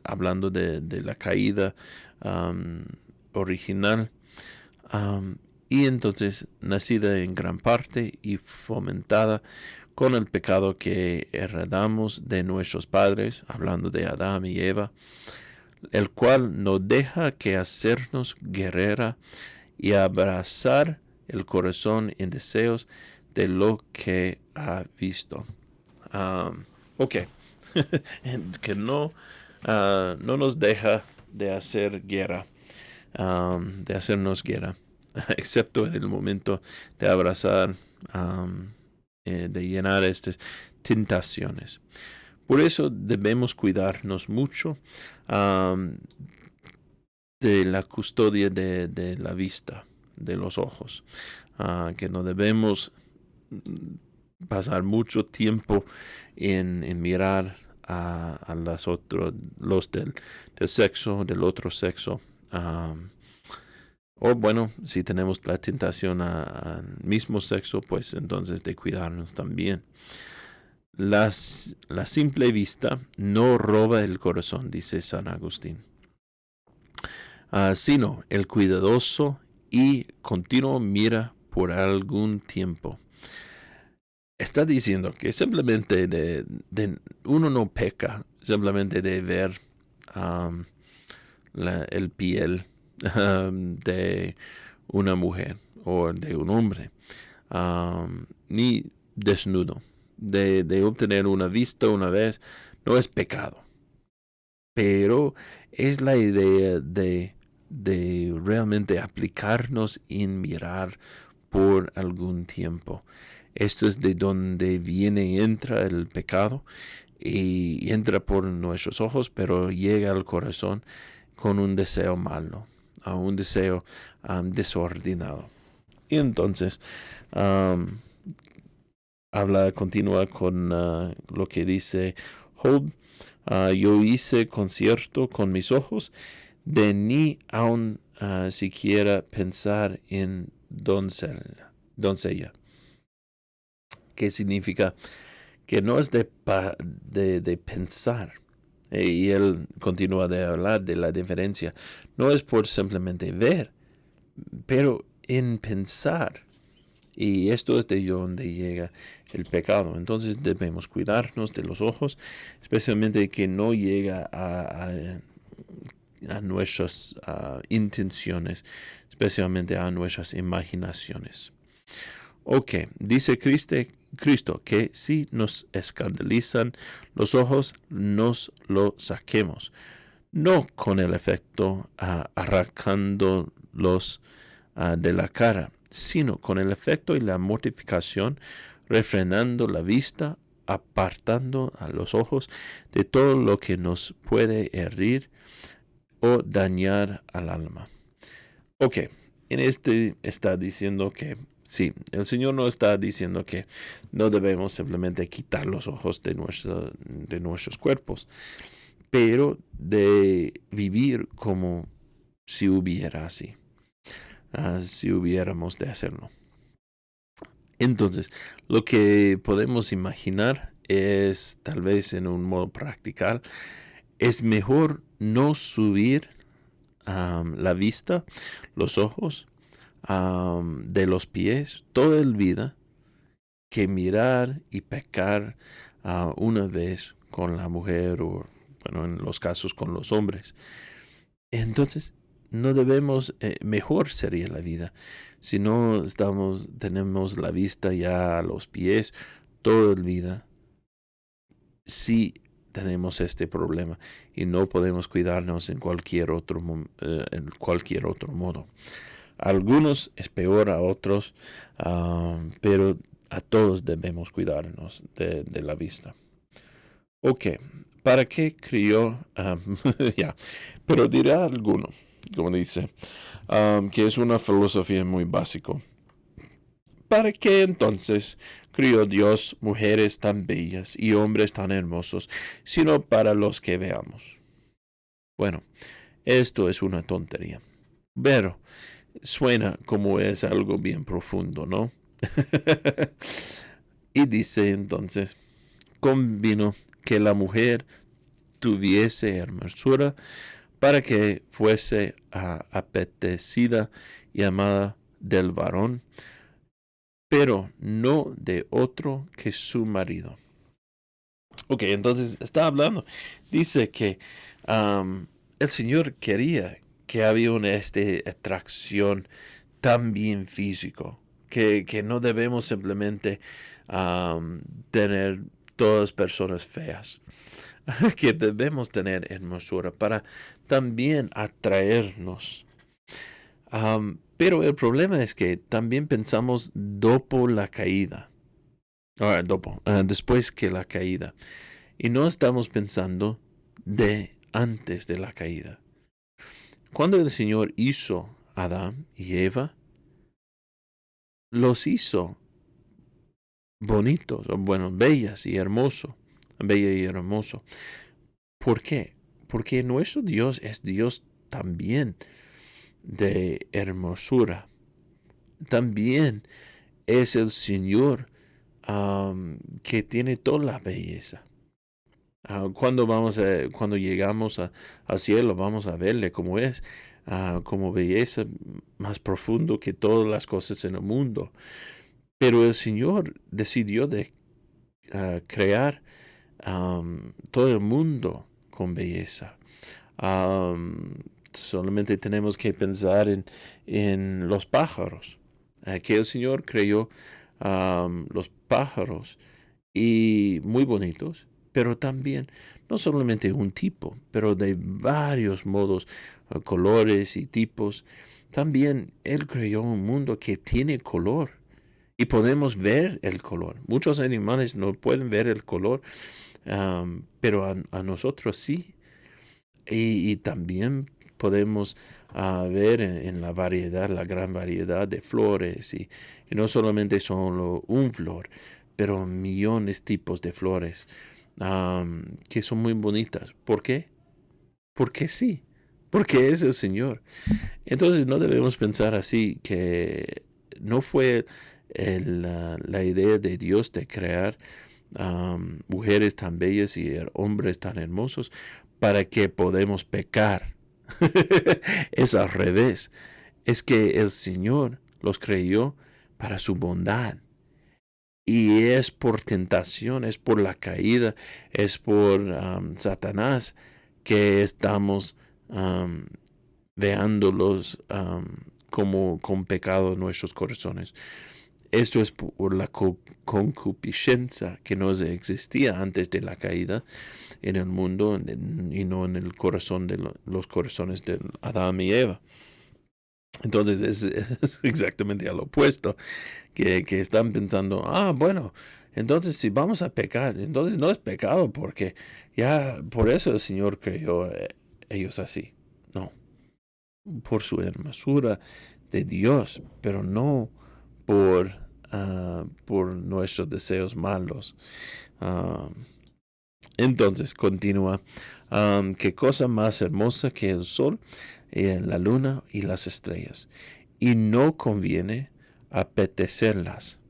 hablando de la caída original, y entonces nacida en gran parte y fomentada con el pecado que heredamos de nuestros padres, hablando de Adán y Eva, el cual no deja que hacernos guerrera y abrazar el corazón en deseos de lo que ha visto. Ok, que no nos deja de hacer guerra, de hacernos guerra, excepto en el momento de abrazar, de llenar estas tentaciones. Por eso debemos cuidarnos mucho de la custodia de la vista, de los ojos, que no debemos pasar mucho tiempo en mirar a los del sexo, del otro sexo. O bueno, si tenemos la tentación al mismo sexo, pues entonces de cuidarnos también. La simple vista no roba el corazón, dice San Agustín, sino el cuidadoso y continuo mira por algún tiempo. Está diciendo que simplemente uno no peca simplemente de ver el piel de una mujer o de un hombre, ni desnudo. De obtener una vista una vez no es pecado, pero es la idea de realmente aplicarnos en mirar por algún tiempo. Esto es de donde viene y entra el pecado, y entra por nuestros ojos, pero llega al corazón con un deseo malo, a un deseo desordenado. Y entonces continúa con lo que dice Job: yo hice concierto con mis ojos, de ni aun siquiera pensar en doncella. ¿Qué significa? Que no es de pensar. Y él continúa de hablar de la diferencia. No es por simplemente ver, pero en pensar. Y esto es de donde llega el pecado. Entonces debemos cuidarnos de los ojos, especialmente que no llega a nuestras intenciones, especialmente a nuestras imaginaciones. Ok, dice Cristo que si nos escandalizan los ojos, nos lo saquemos. no con el efecto arrancándolos de la cara, sino con el efecto y la mortificación, refrenando la vista, apartando a los ojos de todo lo que nos puede herir o dañar al alma. Ok, en este está diciendo que sí, el Señor no está diciendo que no debemos simplemente quitar los ojos de nuestros cuerpos, pero de vivir como si hubiera así, si hubiéramos de hacerlo. Entonces, lo que podemos imaginar es, tal vez en un modo practical, es mejor no subir la vista, los ojos, de los pies toda la vida, que mirar y pecar una vez con la mujer o, bueno, en los casos con los hombres. Entonces, no debemos, mejor sería la vida si no tenemos la vista ya a los pies toda la vida. Si tenemos este problema y no podemos cuidarnos en cualquier otro modo. A algunos es peor, a otros, pero a todos debemos cuidarnos de la vista. Ok, ¿para qué crió? Ya, pero dirá alguno, como dice, que es una filosofía muy básica. ¿Para qué entonces crió Dios mujeres tan bellas y hombres tan hermosos, sino para los que veamos? Bueno, esto es una tontería, pero suena como es algo bien profundo, ¿no? Y dice entonces, convino que la mujer tuviese hermosura para que fuese apetecida y amada del varón, pero no de otro que su marido. Ok, entonces está hablando. Dice que el Señor quería que había una atracción también físico, que no debemos simplemente tener todas personas feas, que debemos tener hermosura para también atraernos. Pero el problema es que también pensamos dopo la caída, después que la caída, y no estamos pensando de antes de la caída. Cuando el Señor hizo a Adán y Eva, los hizo bonitos, o bueno, bellas y hermoso, bella y hermoso. ¿Por qué? Porque nuestro Dios es Dios también de hermosura. También es el Señor que tiene toda la belleza. Cuando llegamos al cielo, vamos a verle como es, como belleza más profundo que todas las cosas en el mundo. Pero el Señor decidió de crear todo el mundo con belleza. Solamente tenemos que pensar en los pájaros, que el Señor creó los pájaros y muy bonitos, pero también no solamente un tipo, pero de varios modos, colores y tipos. También Él creó un mundo que tiene color y podemos ver el color. Muchos animales no pueden ver el color, pero a nosotros sí. Y también podemos ver en la variedad, la gran variedad de flores. Y no solamente solo un flor, pero millones de tipos de flores que son muy bonitas. ¿Por qué? Porque sí. Porque es el Señor. Entonces no debemos pensar así, que no fue la idea de Dios de crear mujeres tan bellas y hombres tan hermosos para que podamos pecar. Es al revés. Es que el Señor los creyó para su bondad. Y es por tentación, es por la caída, es por Satanás que estamos veándolos como con pecado en nuestros corazones. Esto es por la concupiscencia que no existía antes de la caída en el mundo y no en el corazón de los corazones de Adán y Eva. Entonces es exactamente al opuesto, que están pensando, bueno, entonces si vamos a pecar, entonces no es pecado porque ya por eso el Señor creó ellos así. No, por su hermosura de Dios, pero no por nuestros deseos malos. Entonces continúa, qué cosa más hermosa que el sol, la luna y las estrellas, y no conviene apetecerlas.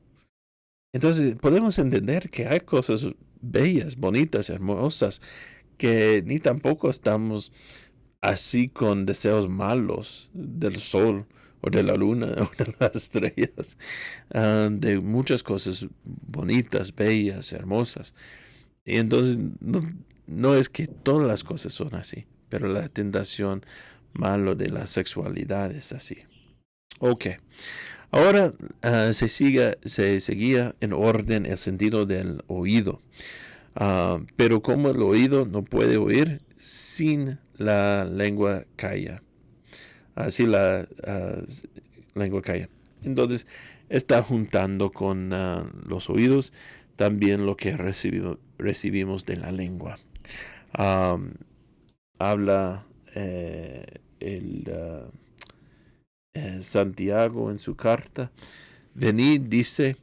Entonces podemos entender que hay cosas bellas, bonitas, hermosas, que ni tampoco estamos así con deseos malos del sol o de la luna o de las estrellas, de muchas cosas bonitas, bellas, hermosas. Y entonces no es que todas las cosas son así, pero la tentación malo de la sexualidad es así. Ok. Ahora se seguía en orden el sentido del oído. Pero como el oído no puede oír sin la lengua calla. Así la lengua calla. Entonces está juntando con los oídos también lo que recibimos de la lengua. Habla Santiago en su carta. Venid, dice,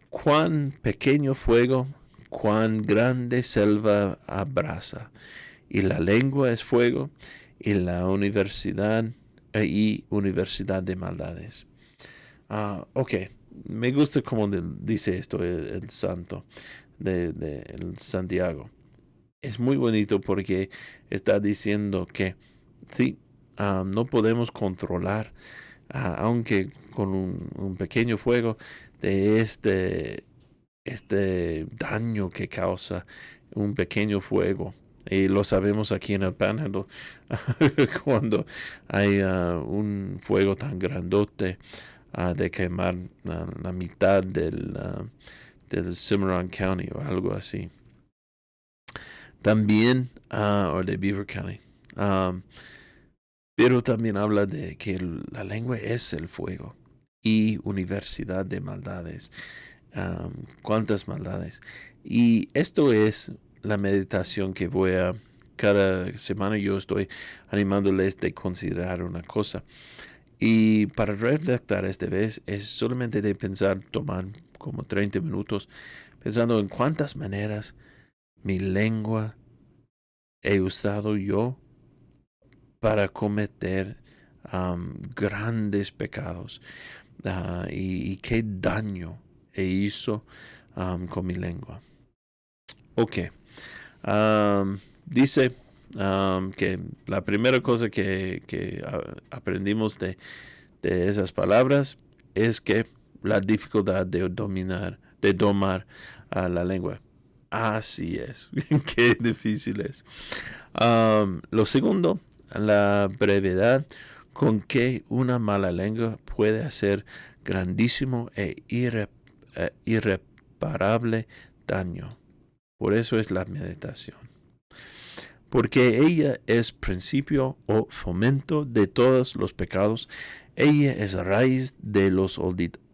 cuán pequeño fuego, cuán grande selva abrasa. Y la lengua es fuego, y la universidad de maldades. Ok, me gusta como dice esto el santo de el Santiago. Es muy bonito porque está diciendo que sí, no podemos controlar, aunque con un pequeño fuego, de este daño que causa un pequeño fuego. Y lo sabemos aquí en el Panhandle, cuando hay un fuego tan grandote de quemar la mitad del Cimarron County o algo así. También, o de Beaver County. Pero también habla de que la lengua es el fuego y universidad de maldades. ¿Cuántas maldades? Y esto es la meditación que cada semana yo estoy animándoles de considerar una cosa. Y para redactar esta vez es solamente de pensar, tomar como 30 minutos, pensando en cuántas maneras mi lengua he usado yo para cometer grandes pecados y qué daño hizo con mi lengua. Ok. Dice que la primera cosa que aprendimos de esas palabras es que la dificultad de domar la lengua. Así es. Qué difícil es. Lo segundo, la brevedad con que una mala lengua puede hacer grandísimo e irreparable daño. Por eso es la meditación. Porque ella es principio o fomento de todos los pecados. Ella es raíz de los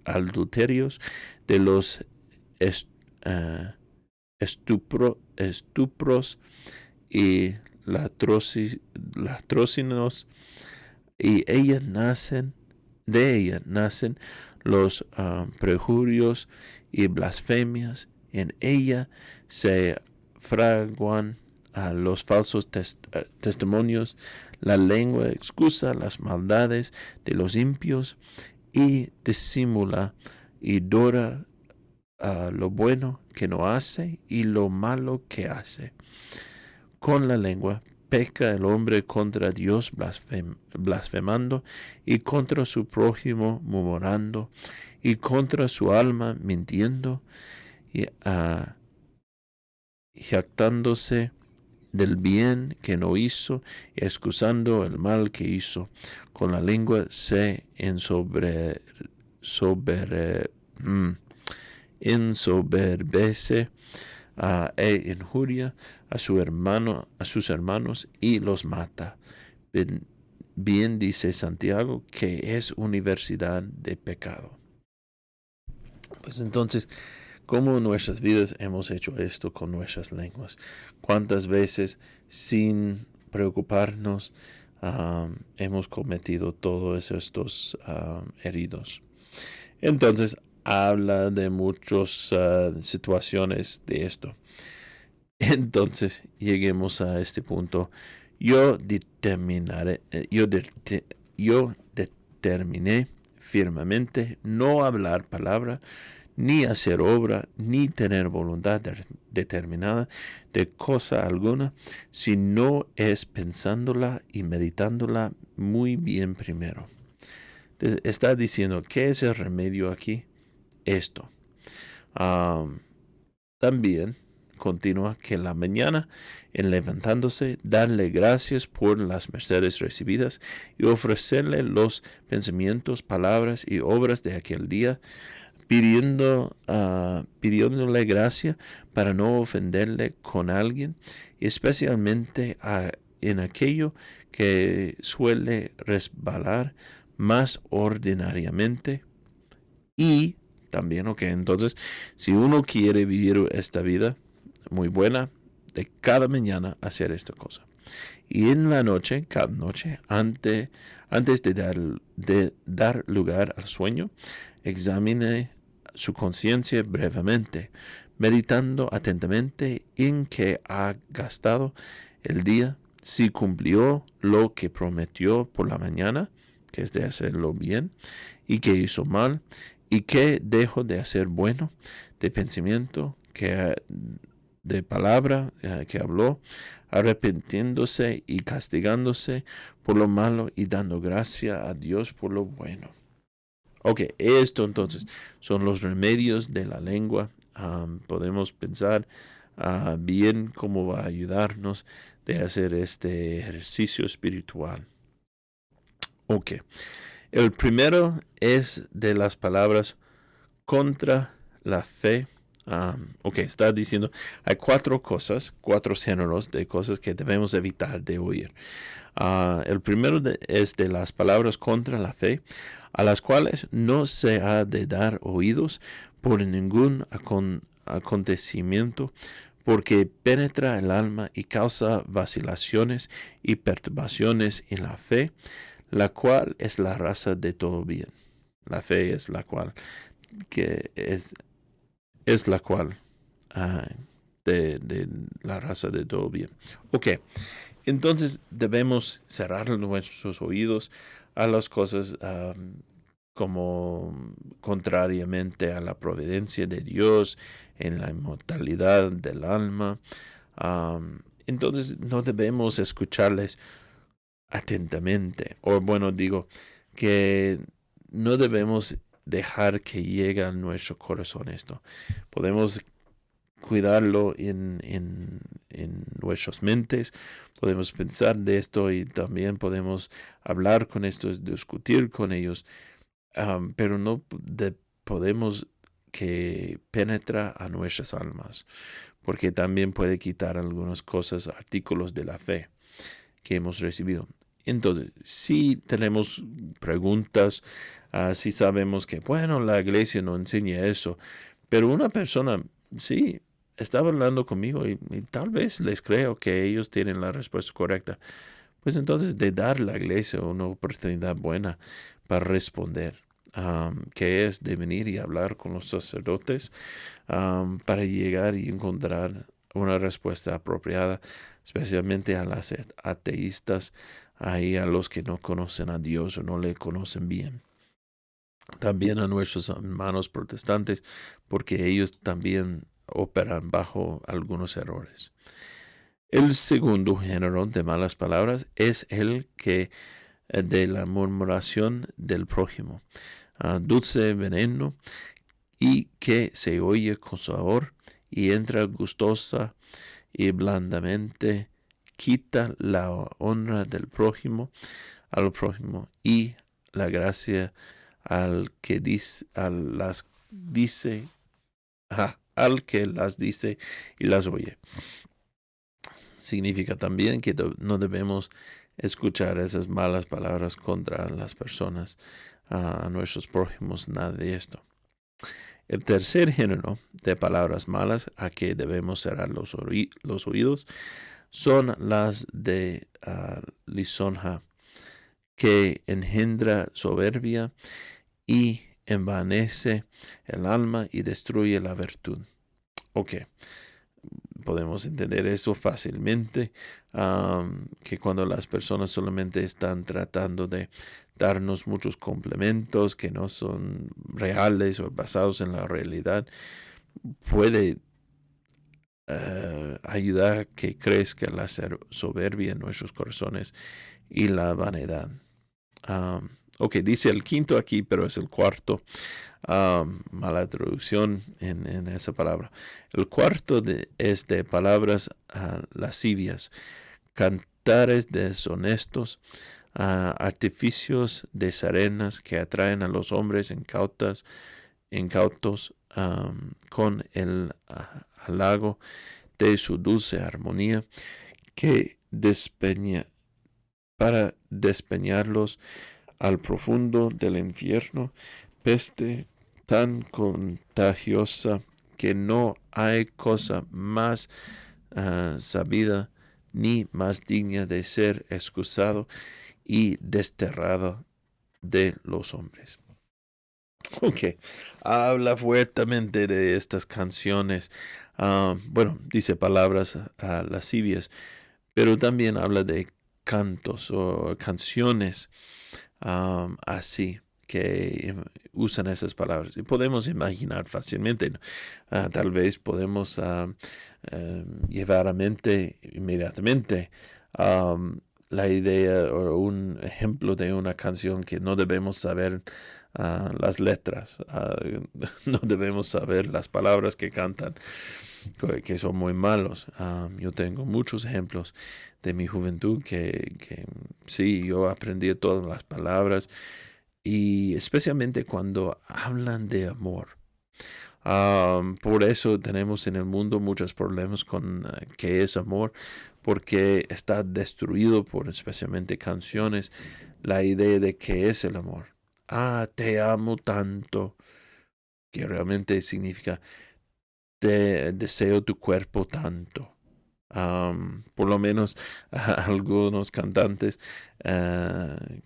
adulterios, de los estupros y latrocinos, y de ella nacen los perjurios y blasfemias. En ella se fraguan los falsos testimonios. La lengua excusa las maldades de los impios y disimula y dora lo bueno que no hace y lo malo que hace. Con la lengua peca el hombre contra Dios blasfemando, y contra su prójimo murmurando, y contra su alma mintiendo, y jactándose del bien que no hizo, y excusando el mal que hizo. Con la lengua se Ensoberbece e injuria a sus hermanos y los mata. Bien dice Santiago que es universidad de pecado. Pues entonces, ¿cómo en nuestras vidas hemos hecho esto con nuestras lenguas? ¿Cuántas veces sin preocuparnos hemos cometido todos estos heridos? Entonces, habla de muchas situaciones de esto. Entonces, lleguemos a este punto. Yo determiné firmemente no hablar palabra, ni hacer obra, ni tener voluntad determinada de cosa alguna, si no es pensándola y meditándola muy bien primero. Entonces, está diciendo, ¿qué es el remedio aquí? Esto. También continúa que en la mañana, en levantándose, darle gracias por las mercedes recibidas y ofrecerle los pensamientos, palabras y obras de aquel día, pidiéndole gracia para no ofenderle con alguien, y especialmente en aquello que suele resbalar más ordinariamente. Y también, entonces, si uno quiere vivir esta vida muy buena, de cada mañana hacer esta cosa. Y en la noche, cada noche, antes de dar lugar al sueño, examine su conciencia brevemente, meditando atentamente en que ha gastado el día, si cumplió lo que prometió por la mañana, que es de hacerlo bien, y que hizo mal, y que dejó de hacer bueno, de pensamiento, de palabra que habló, arrepintiéndose y castigándose por lo malo y dando gracia a Dios por lo bueno. Esto entonces son los remedios de la lengua. Podemos pensar bien cómo va a ayudarnos de hacer este ejercicio espiritual. El primero es de las palabras contra la fe. Está diciendo, hay cuatro géneros de cosas que debemos evitar de oír. El primero es de las palabras contra la fe, a las cuales no se ha de dar oídos por ningún acontecimiento, porque penetra el alma y causa vacilaciones y perturbaciones en la fe, la cual es la raza de todo bien. La fe es la cual, que es la cual de la raza de todo bien. Entonces debemos cerrar nuestros oídos a las cosas como contrariamente a la providencia de Dios en la inmortalidad del alma. Entonces no debemos escucharles atentamente. Que no debemos dejar que llegue a nuestro corazón esto. Podemos cuidarlo en nuestras mentes, podemos pensar de esto y también podemos hablar con estos, discutir con ellos, pero no podemos que penetra a nuestras almas, porque también puede quitar algunas cosas, artículos de la fe que hemos recibido. Entonces, si tenemos preguntas, si sabemos que, la iglesia no enseña eso, pero una persona, sí, estaba hablando conmigo y tal vez les creo que ellos tienen la respuesta correcta, pues entonces de dar a la iglesia una oportunidad buena para responder, que es de venir y hablar con los sacerdotes para llegar y encontrar una respuesta apropiada, especialmente a las ateístas, ahí a los que no conocen a Dios o no le conocen bien. También a nuestros hermanos protestantes, porque ellos también operan bajo algunos errores. El segundo género de malas palabras es el que de la murmuración del prójimo, dulce veneno, y que se oye con sabor y entra gustosa y blandamente, quita la honra del prójimo al prójimo y la gracia al que dice, a las dice, al que las dice y las oye. Significa también que no debemos escuchar esas malas palabras contra las personas, a nuestros prójimos, nada de esto. El tercer género de palabras malas a que debemos cerrar los oídos son las de lisonja, que engendra soberbia y envanece el alma y destruye la virtud. Ok, podemos entender eso fácilmente, que cuando las personas solamente están tratando de darnos muchos complementos que no son reales o basados en la realidad, puede ayudar a que crezca la soberbia en nuestros corazones y la vanidad. Ok, dice el quinto aquí, pero es el cuarto. Mala traducción en esa palabra. El cuarto es de palabras lascivias, cantares deshonestos, artificios de serenas que atraen a los hombres incautos con el halago de su dulce armonía, que para despeñarlos al profundo del infierno, peste tan contagiosa que no hay cosa más sabida ni más digna de ser excusado y desterrado de los hombres. Ok, habla fuertemente de estas canciones. Bueno, dice palabras lascivias, pero también habla de cantos o canciones así que usan esas palabras. Y podemos imaginar fácilmente, ¿no? Tal vez podemos llevar a mente inmediatamente la idea o un ejemplo de una canción que no debemos saber las letras, no debemos saber las palabras que cantan, que son muy malos. Yo tengo muchos ejemplos de mi juventud que sí, yo aprendí todas las palabras, y especialmente cuando hablan de amor. Por eso tenemos en el mundo muchos problemas con qué es amor, porque está destruido por especialmente canciones la idea de qué es el amor. Te amo tanto, que realmente significa te deseo tu cuerpo tanto. Por lo menos algunos cantantes,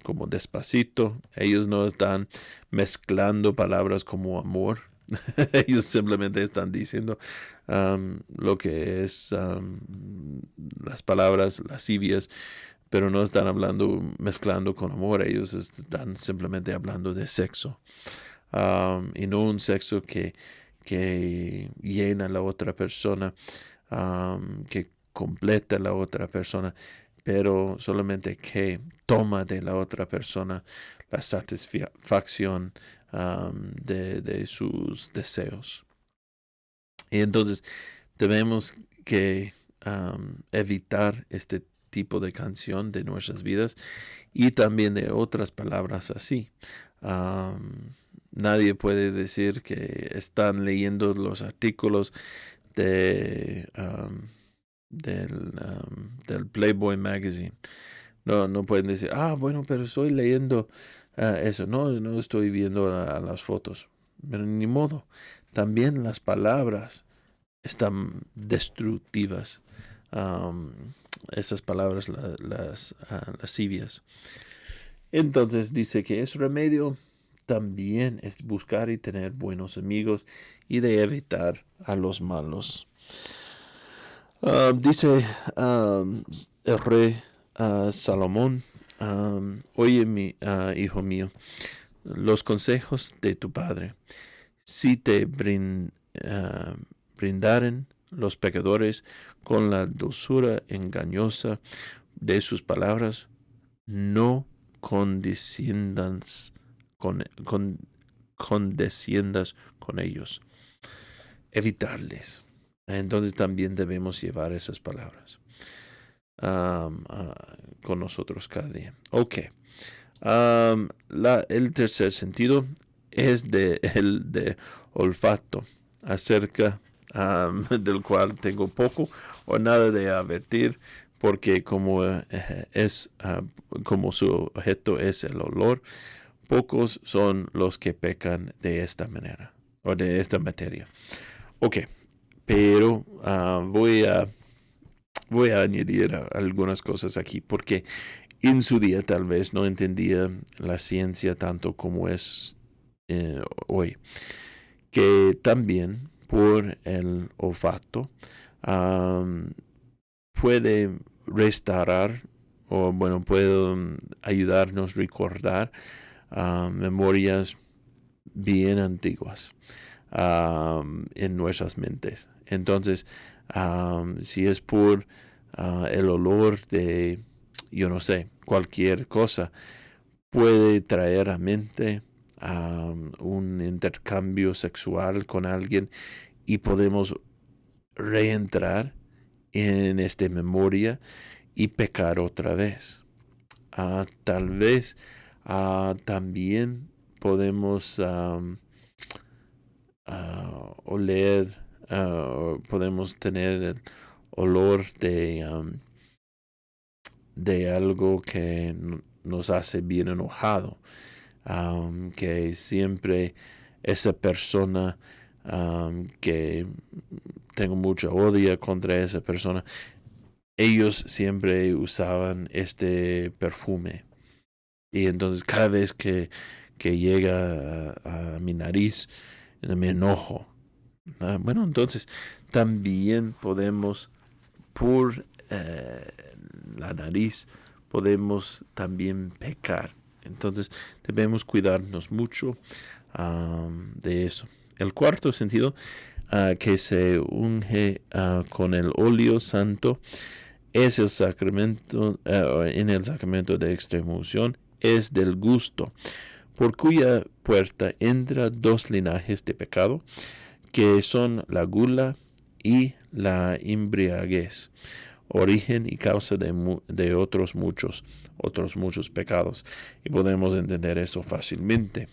como Despacito, ellos no están mezclando palabras como amor. Ellos simplemente están diciendo lo que es las palabras lascivias, pero no están mezclando con amor. Ellos están simplemente hablando de sexo, y no un sexo que llena a la otra persona, que completa a la otra persona, pero solamente que toma de la otra persona la satisfacción de sus deseos. Y entonces debemos que evitar este tipo de canción de nuestras vidas y también de otras palabras así. Nadie puede decir que están leyendo los artículos de, del Playboy Magazine. No pueden decir, bueno, pero estoy leyendo eso. No estoy viendo las fotos. Pero ni modo. También las palabras están destructivas. Esas palabras, las lascivias. Entonces dice que es remedio también es buscar y tener buenos amigos y de evitar a los malos. Dice el rey Salomón, oye hijo mío, los consejos de tu padre, si te brindaren los pecadores con la dulzura engañosa de sus palabras, no condesciendas condesciendas con ellos. Evitarles. Entonces también debemos llevar esas palabras con nosotros cada día. Ok. El tercer sentido es el de olfato, acerca del cual tengo poco o nada de advertir, porque como su objeto es el olor, pocos son los que pecan de esta manera o de esta materia. Ok, pero voy a añadir algunas cosas aquí, porque en su día tal vez no entendía la ciencia tanto como es hoy, que también por el olfato puede restaurar o bueno, puede ayudarnos a recordar memorias bien antiguas en nuestras mentes. Entonces, si es por el olor de, yo no sé, cualquier cosa, puede traer a mente un intercambio sexual con alguien y podemos reentrar en esta memoria y pecar otra vez. Tal vez también podemos oler, podemos tener el olor de algo que nos hace bien enojado, que siempre esa persona que tengo mucho odio contra esa persona, ellos siempre usaban este perfume. Y entonces cada vez que llega a mi nariz, me enojo. Bueno, entonces también podemos, por la nariz, podemos también pecar. Entonces debemos cuidarnos mucho de eso. El cuarto sentido, que se unge con el óleo santo, es el sacramento, en el sacramento de extremaunción, es del gusto, por cuya puerta entra dos linajes de pecado, que son la gula y la embriaguez, origen y causa de otros muchos pecados. Y podemos entender eso fácilmente.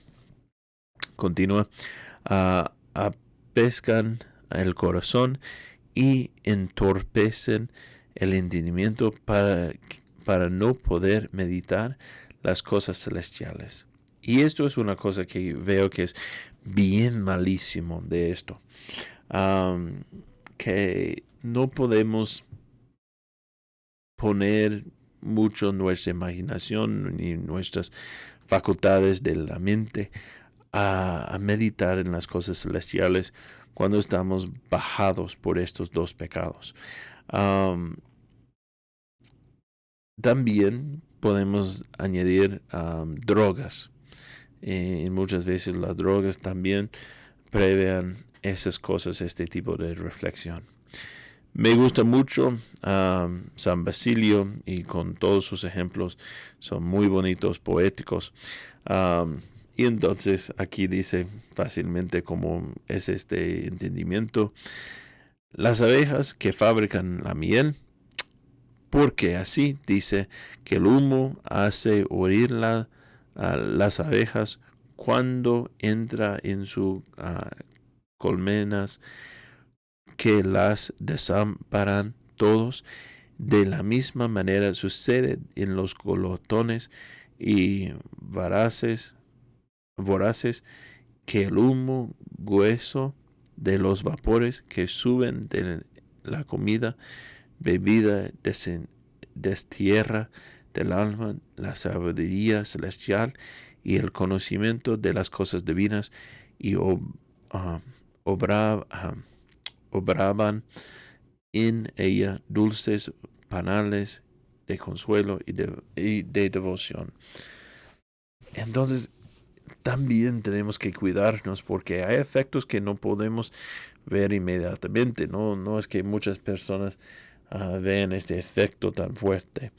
Continúa. Apescan el corazón y entorpecen el entendimiento para no poder meditar las cosas celestiales. Y esto es una cosa que veo que es bien malísimo de esto. Que no podemos poner mucho nuestra imaginación ni nuestras facultades de la mente a meditar en las cosas celestiales cuando estamos bajados por estos dos pecados. También podemos añadir drogas. Muchas veces las drogas también prevean esas cosas, este tipo de reflexión. Me gusta mucho San Basilio y con todos sus ejemplos son muy bonitos, poéticos. Y entonces aquí dice fácilmente cómo es este entendimiento. Las abejas que fabrican la miel, porque así dice que el humo hace oír las abejas cuando entra en sus colmenas, que las desamparan todos. De la misma manera sucede en los glotones y voraces, que el humo grueso de los vapores que suben de la comida bebida destierra del alma la sabiduría celestial y el conocimiento de las cosas divinas, y obraban en ella dulces panales de consuelo y de devoción. Entonces, también tenemos que cuidarnos porque hay efectos que no podemos ver inmediatamente. No es que muchas personas vean este efecto tan fuerte,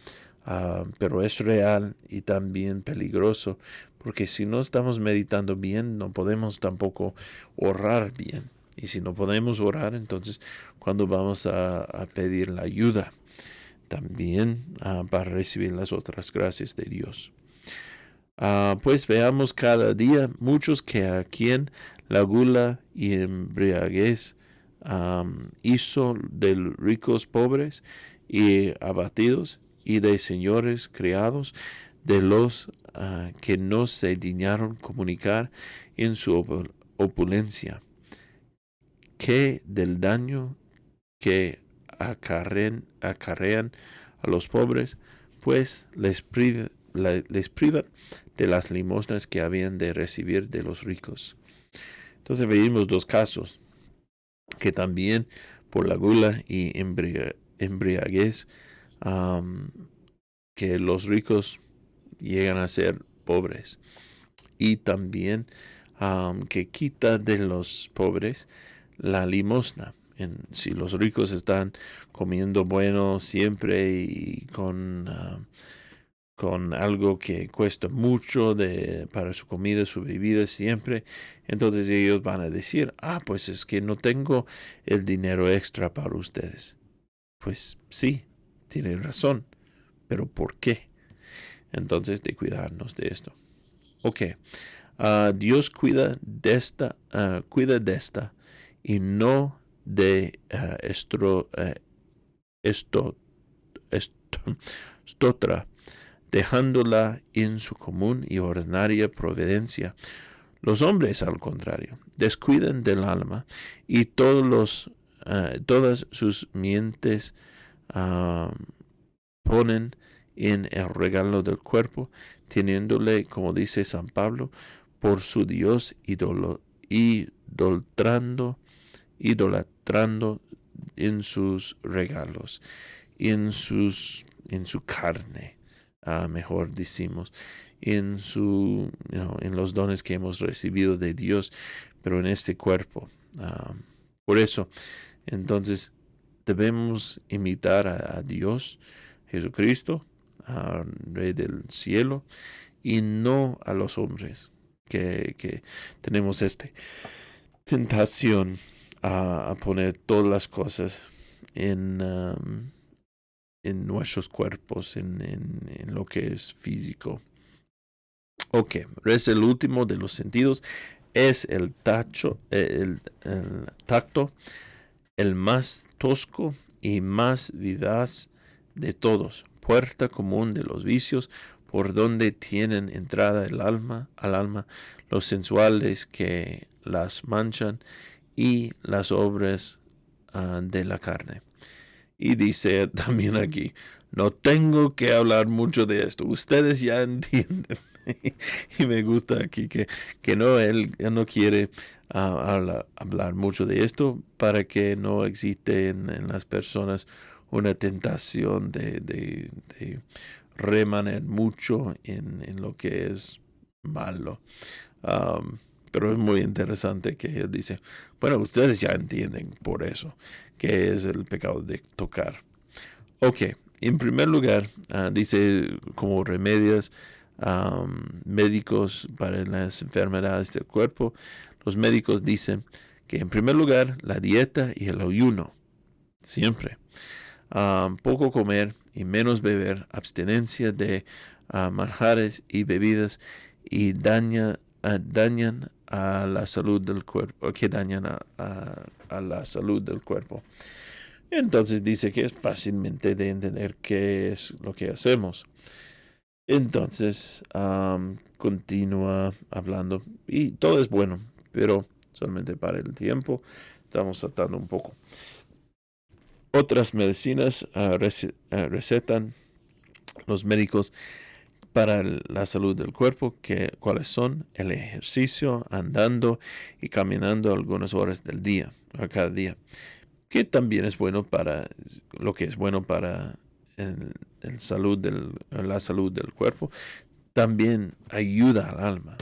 pero es real y también peligroso, porque si no estamos meditando bien, no podemos tampoco orar bien. Y si no podemos orar, entonces cuando vamos a pedir la ayuda, también para recibir las otras gracias de Dios. Pues veamos cada día muchos que a quien La gula y embriaguez hizo de ricos pobres y abatidos, y de señores criados, de los que no se dignaron comunicar en su opulencia, que del daño que acarrean a los pobres, pues les privan de las limosnas que habían de recibir de los ricos. Entonces veíamos dos casos, que también por la gula y embriaguez, que los ricos llegan a ser pobres, y también que quita de los pobres la limosna. Si los ricos están comiendo bueno siempre y con algo que cuesta mucho para su comida, su bebida siempre, entonces ellos van a decir, pues es que no tengo el dinero extra para ustedes. Pues sí, tienen razón, pero ¿por qué? Entonces de cuidarnos de esto. Ok, Dios cuida de esta y no de estotra, dejándola en su común y ordinaria providencia. Los hombres, al contrario, descuidan del alma y todas sus mientes ponen en el regalo del cuerpo, teniéndole, como dice San Pablo, por su Dios, idolatrando en sus regalos, en su carne, mejor decimos, en los dones que hemos recibido de Dios, pero en este cuerpo. Por eso, entonces, debemos imitar a Dios, Jesucristo, al Rey del cielo, y no a los hombres, que tenemos esta tentación a poner todas las cosas en nuestros cuerpos, en lo que es físico. Ok, es el último de los sentidos, es el tacto, el más tosco y más vivaz de todos, puerta común de los vicios, por donde tienen entrada al alma, los sensuales que las manchan y las obras de la carne. Y dice también aquí, no tengo que hablar mucho de esto, ustedes ya entienden. Y me gusta aquí que él no quiere hablar mucho de esto para que no existe en las personas una tentación de remaner mucho en lo que es malo. Pero es muy interesante que él dice, bueno, ustedes ya entienden por eso que es el pecado de tocar. Ok, en primer lugar, dice como remedios médicos para las enfermedades del cuerpo. Los médicos dicen que en primer lugar la dieta y el ayuno, siempre. Poco comer y menos beber, abstinencia de manjares y bebidas y dañan a la salud del cuerpo, que dañan a la salud del cuerpo. Entonces dice que es fácilmente de entender qué es lo que hacemos. Entonces continúa hablando y todo es bueno, pero solamente para el tiempo estamos saltando un poco. Otras medicinas recetan los médicos para la salud del cuerpo, cuáles son el ejercicio, andando y caminando algunas horas del día, cada día, que también es bueno para lo que es bueno para la salud del cuerpo, también ayuda al alma.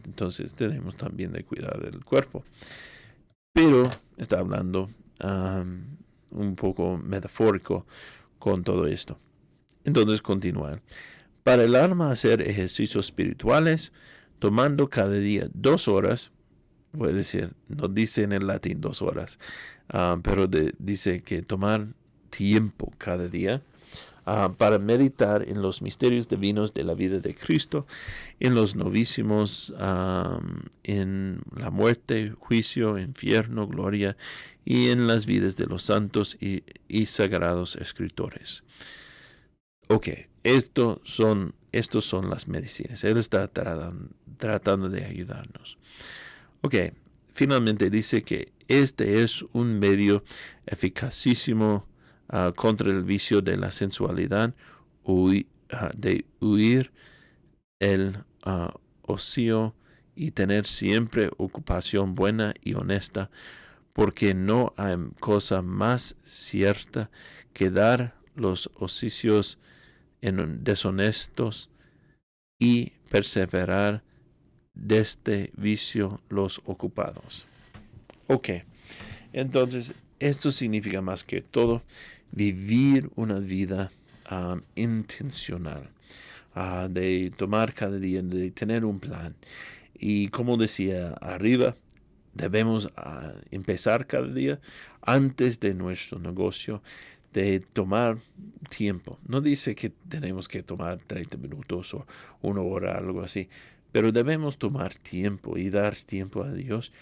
Entonces tenemos también de cuidar el cuerpo, pero está hablando un poco metafórico con todo esto. Entonces continúa. Para el alma hacer ejercicios espirituales, tomando cada día 2 horas, puede decir, no dice en el latín 2 horas, pero dice que tomar tiempo cada día para meditar en los misterios divinos de la vida de Cristo, en los novísimos, en la muerte, juicio, infierno, gloria, y en las vidas de los santos y sagrados escritores. Ok, estos son las medicinas. Él está tratando de ayudarnos. Ok, finalmente dice que este es un medio eficacísimo contra el vicio de la sensualidad, de huir el ocio y tener siempre ocupación buena y honesta, porque no hay cosa más cierta que dar los oficios deshonestos y perseverar de este vicio los ocupados. Ok, entonces esto significa más que todo vivir una vida intencional, de tomar cada día, de tener un plan. Y como decía arriba, debemos empezar cada día antes de nuestro negocio, de tomar tiempo. No dice que tenemos que tomar 30 minutos o 1 hora, algo así, pero debemos tomar tiempo y dar tiempo a Dios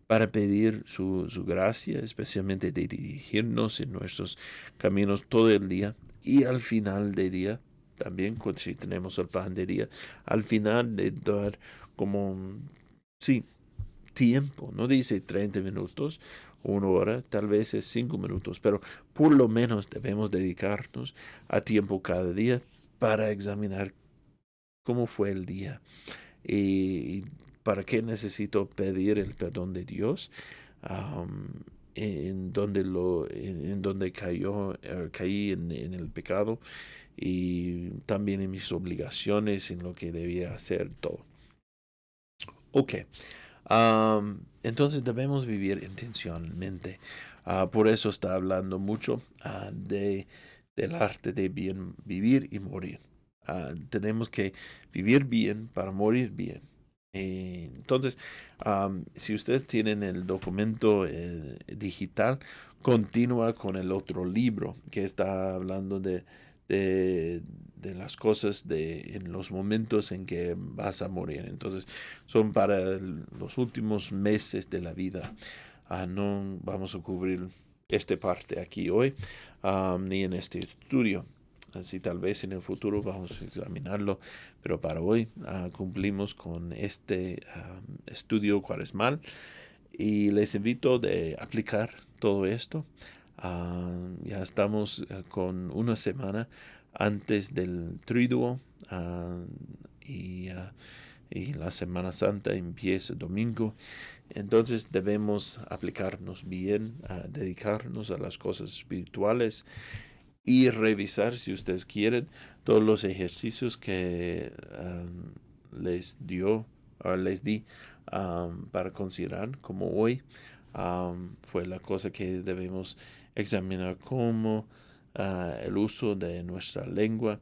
para pedir su gracia, especialmente de dirigirnos en nuestros caminos todo el día y al final del día, también si tenemos el plan de día, al final de dar como, sí, tiempo. No dice 30 minutos, 1 hora, tal vez es 5 minutos, pero por lo menos debemos dedicarnos a tiempo cada día para examinar cómo fue el día y para qué necesito pedir el perdón de Dios, en donde caí en el pecado y también en mis obligaciones, en lo que debía hacer todo. Ok. Entonces debemos vivir intencionalmente. Por eso está hablando mucho del arte de bien vivir y morir. Tenemos que vivir bien para morir bien. Entonces, si ustedes tienen el documento digital, continúa con el otro libro que está hablando de las cosas en los momentos en que vas a morir. Entonces, son para los últimos meses de la vida. No vamos a cubrir esta parte aquí hoy, ni en este estudio. Así tal vez en el futuro vamos a examinarlo, pero para hoy cumplimos con este estudio cuaresmal y les invito de aplicar todo esto. Ya estamos con una semana antes del Triduo y la Semana Santa empieza el domingo. Entonces debemos aplicarnos bien, dedicarnos a las cosas espirituales y revisar, si ustedes quieren, todos los ejercicios que les di para considerar, como hoy fue la cosa que debemos examinar, como el uso de nuestra lengua,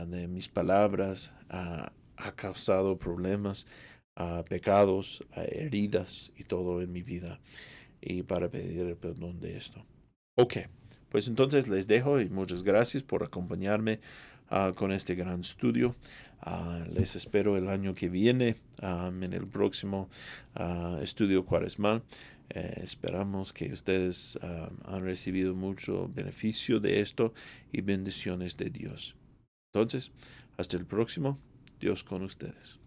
de mis palabras, ha causado problemas, pecados, heridas y todo en mi vida, y para pedir el perdón de esto. Ok, pues entonces les dejo y muchas gracias por acompañarme con este gran estudio. Les espero el año que viene en el próximo estudio cuaresmal. Esperamos que ustedes han recibido mucho beneficio de esto y bendiciones de Dios. Entonces, hasta el próximo. Dios con ustedes.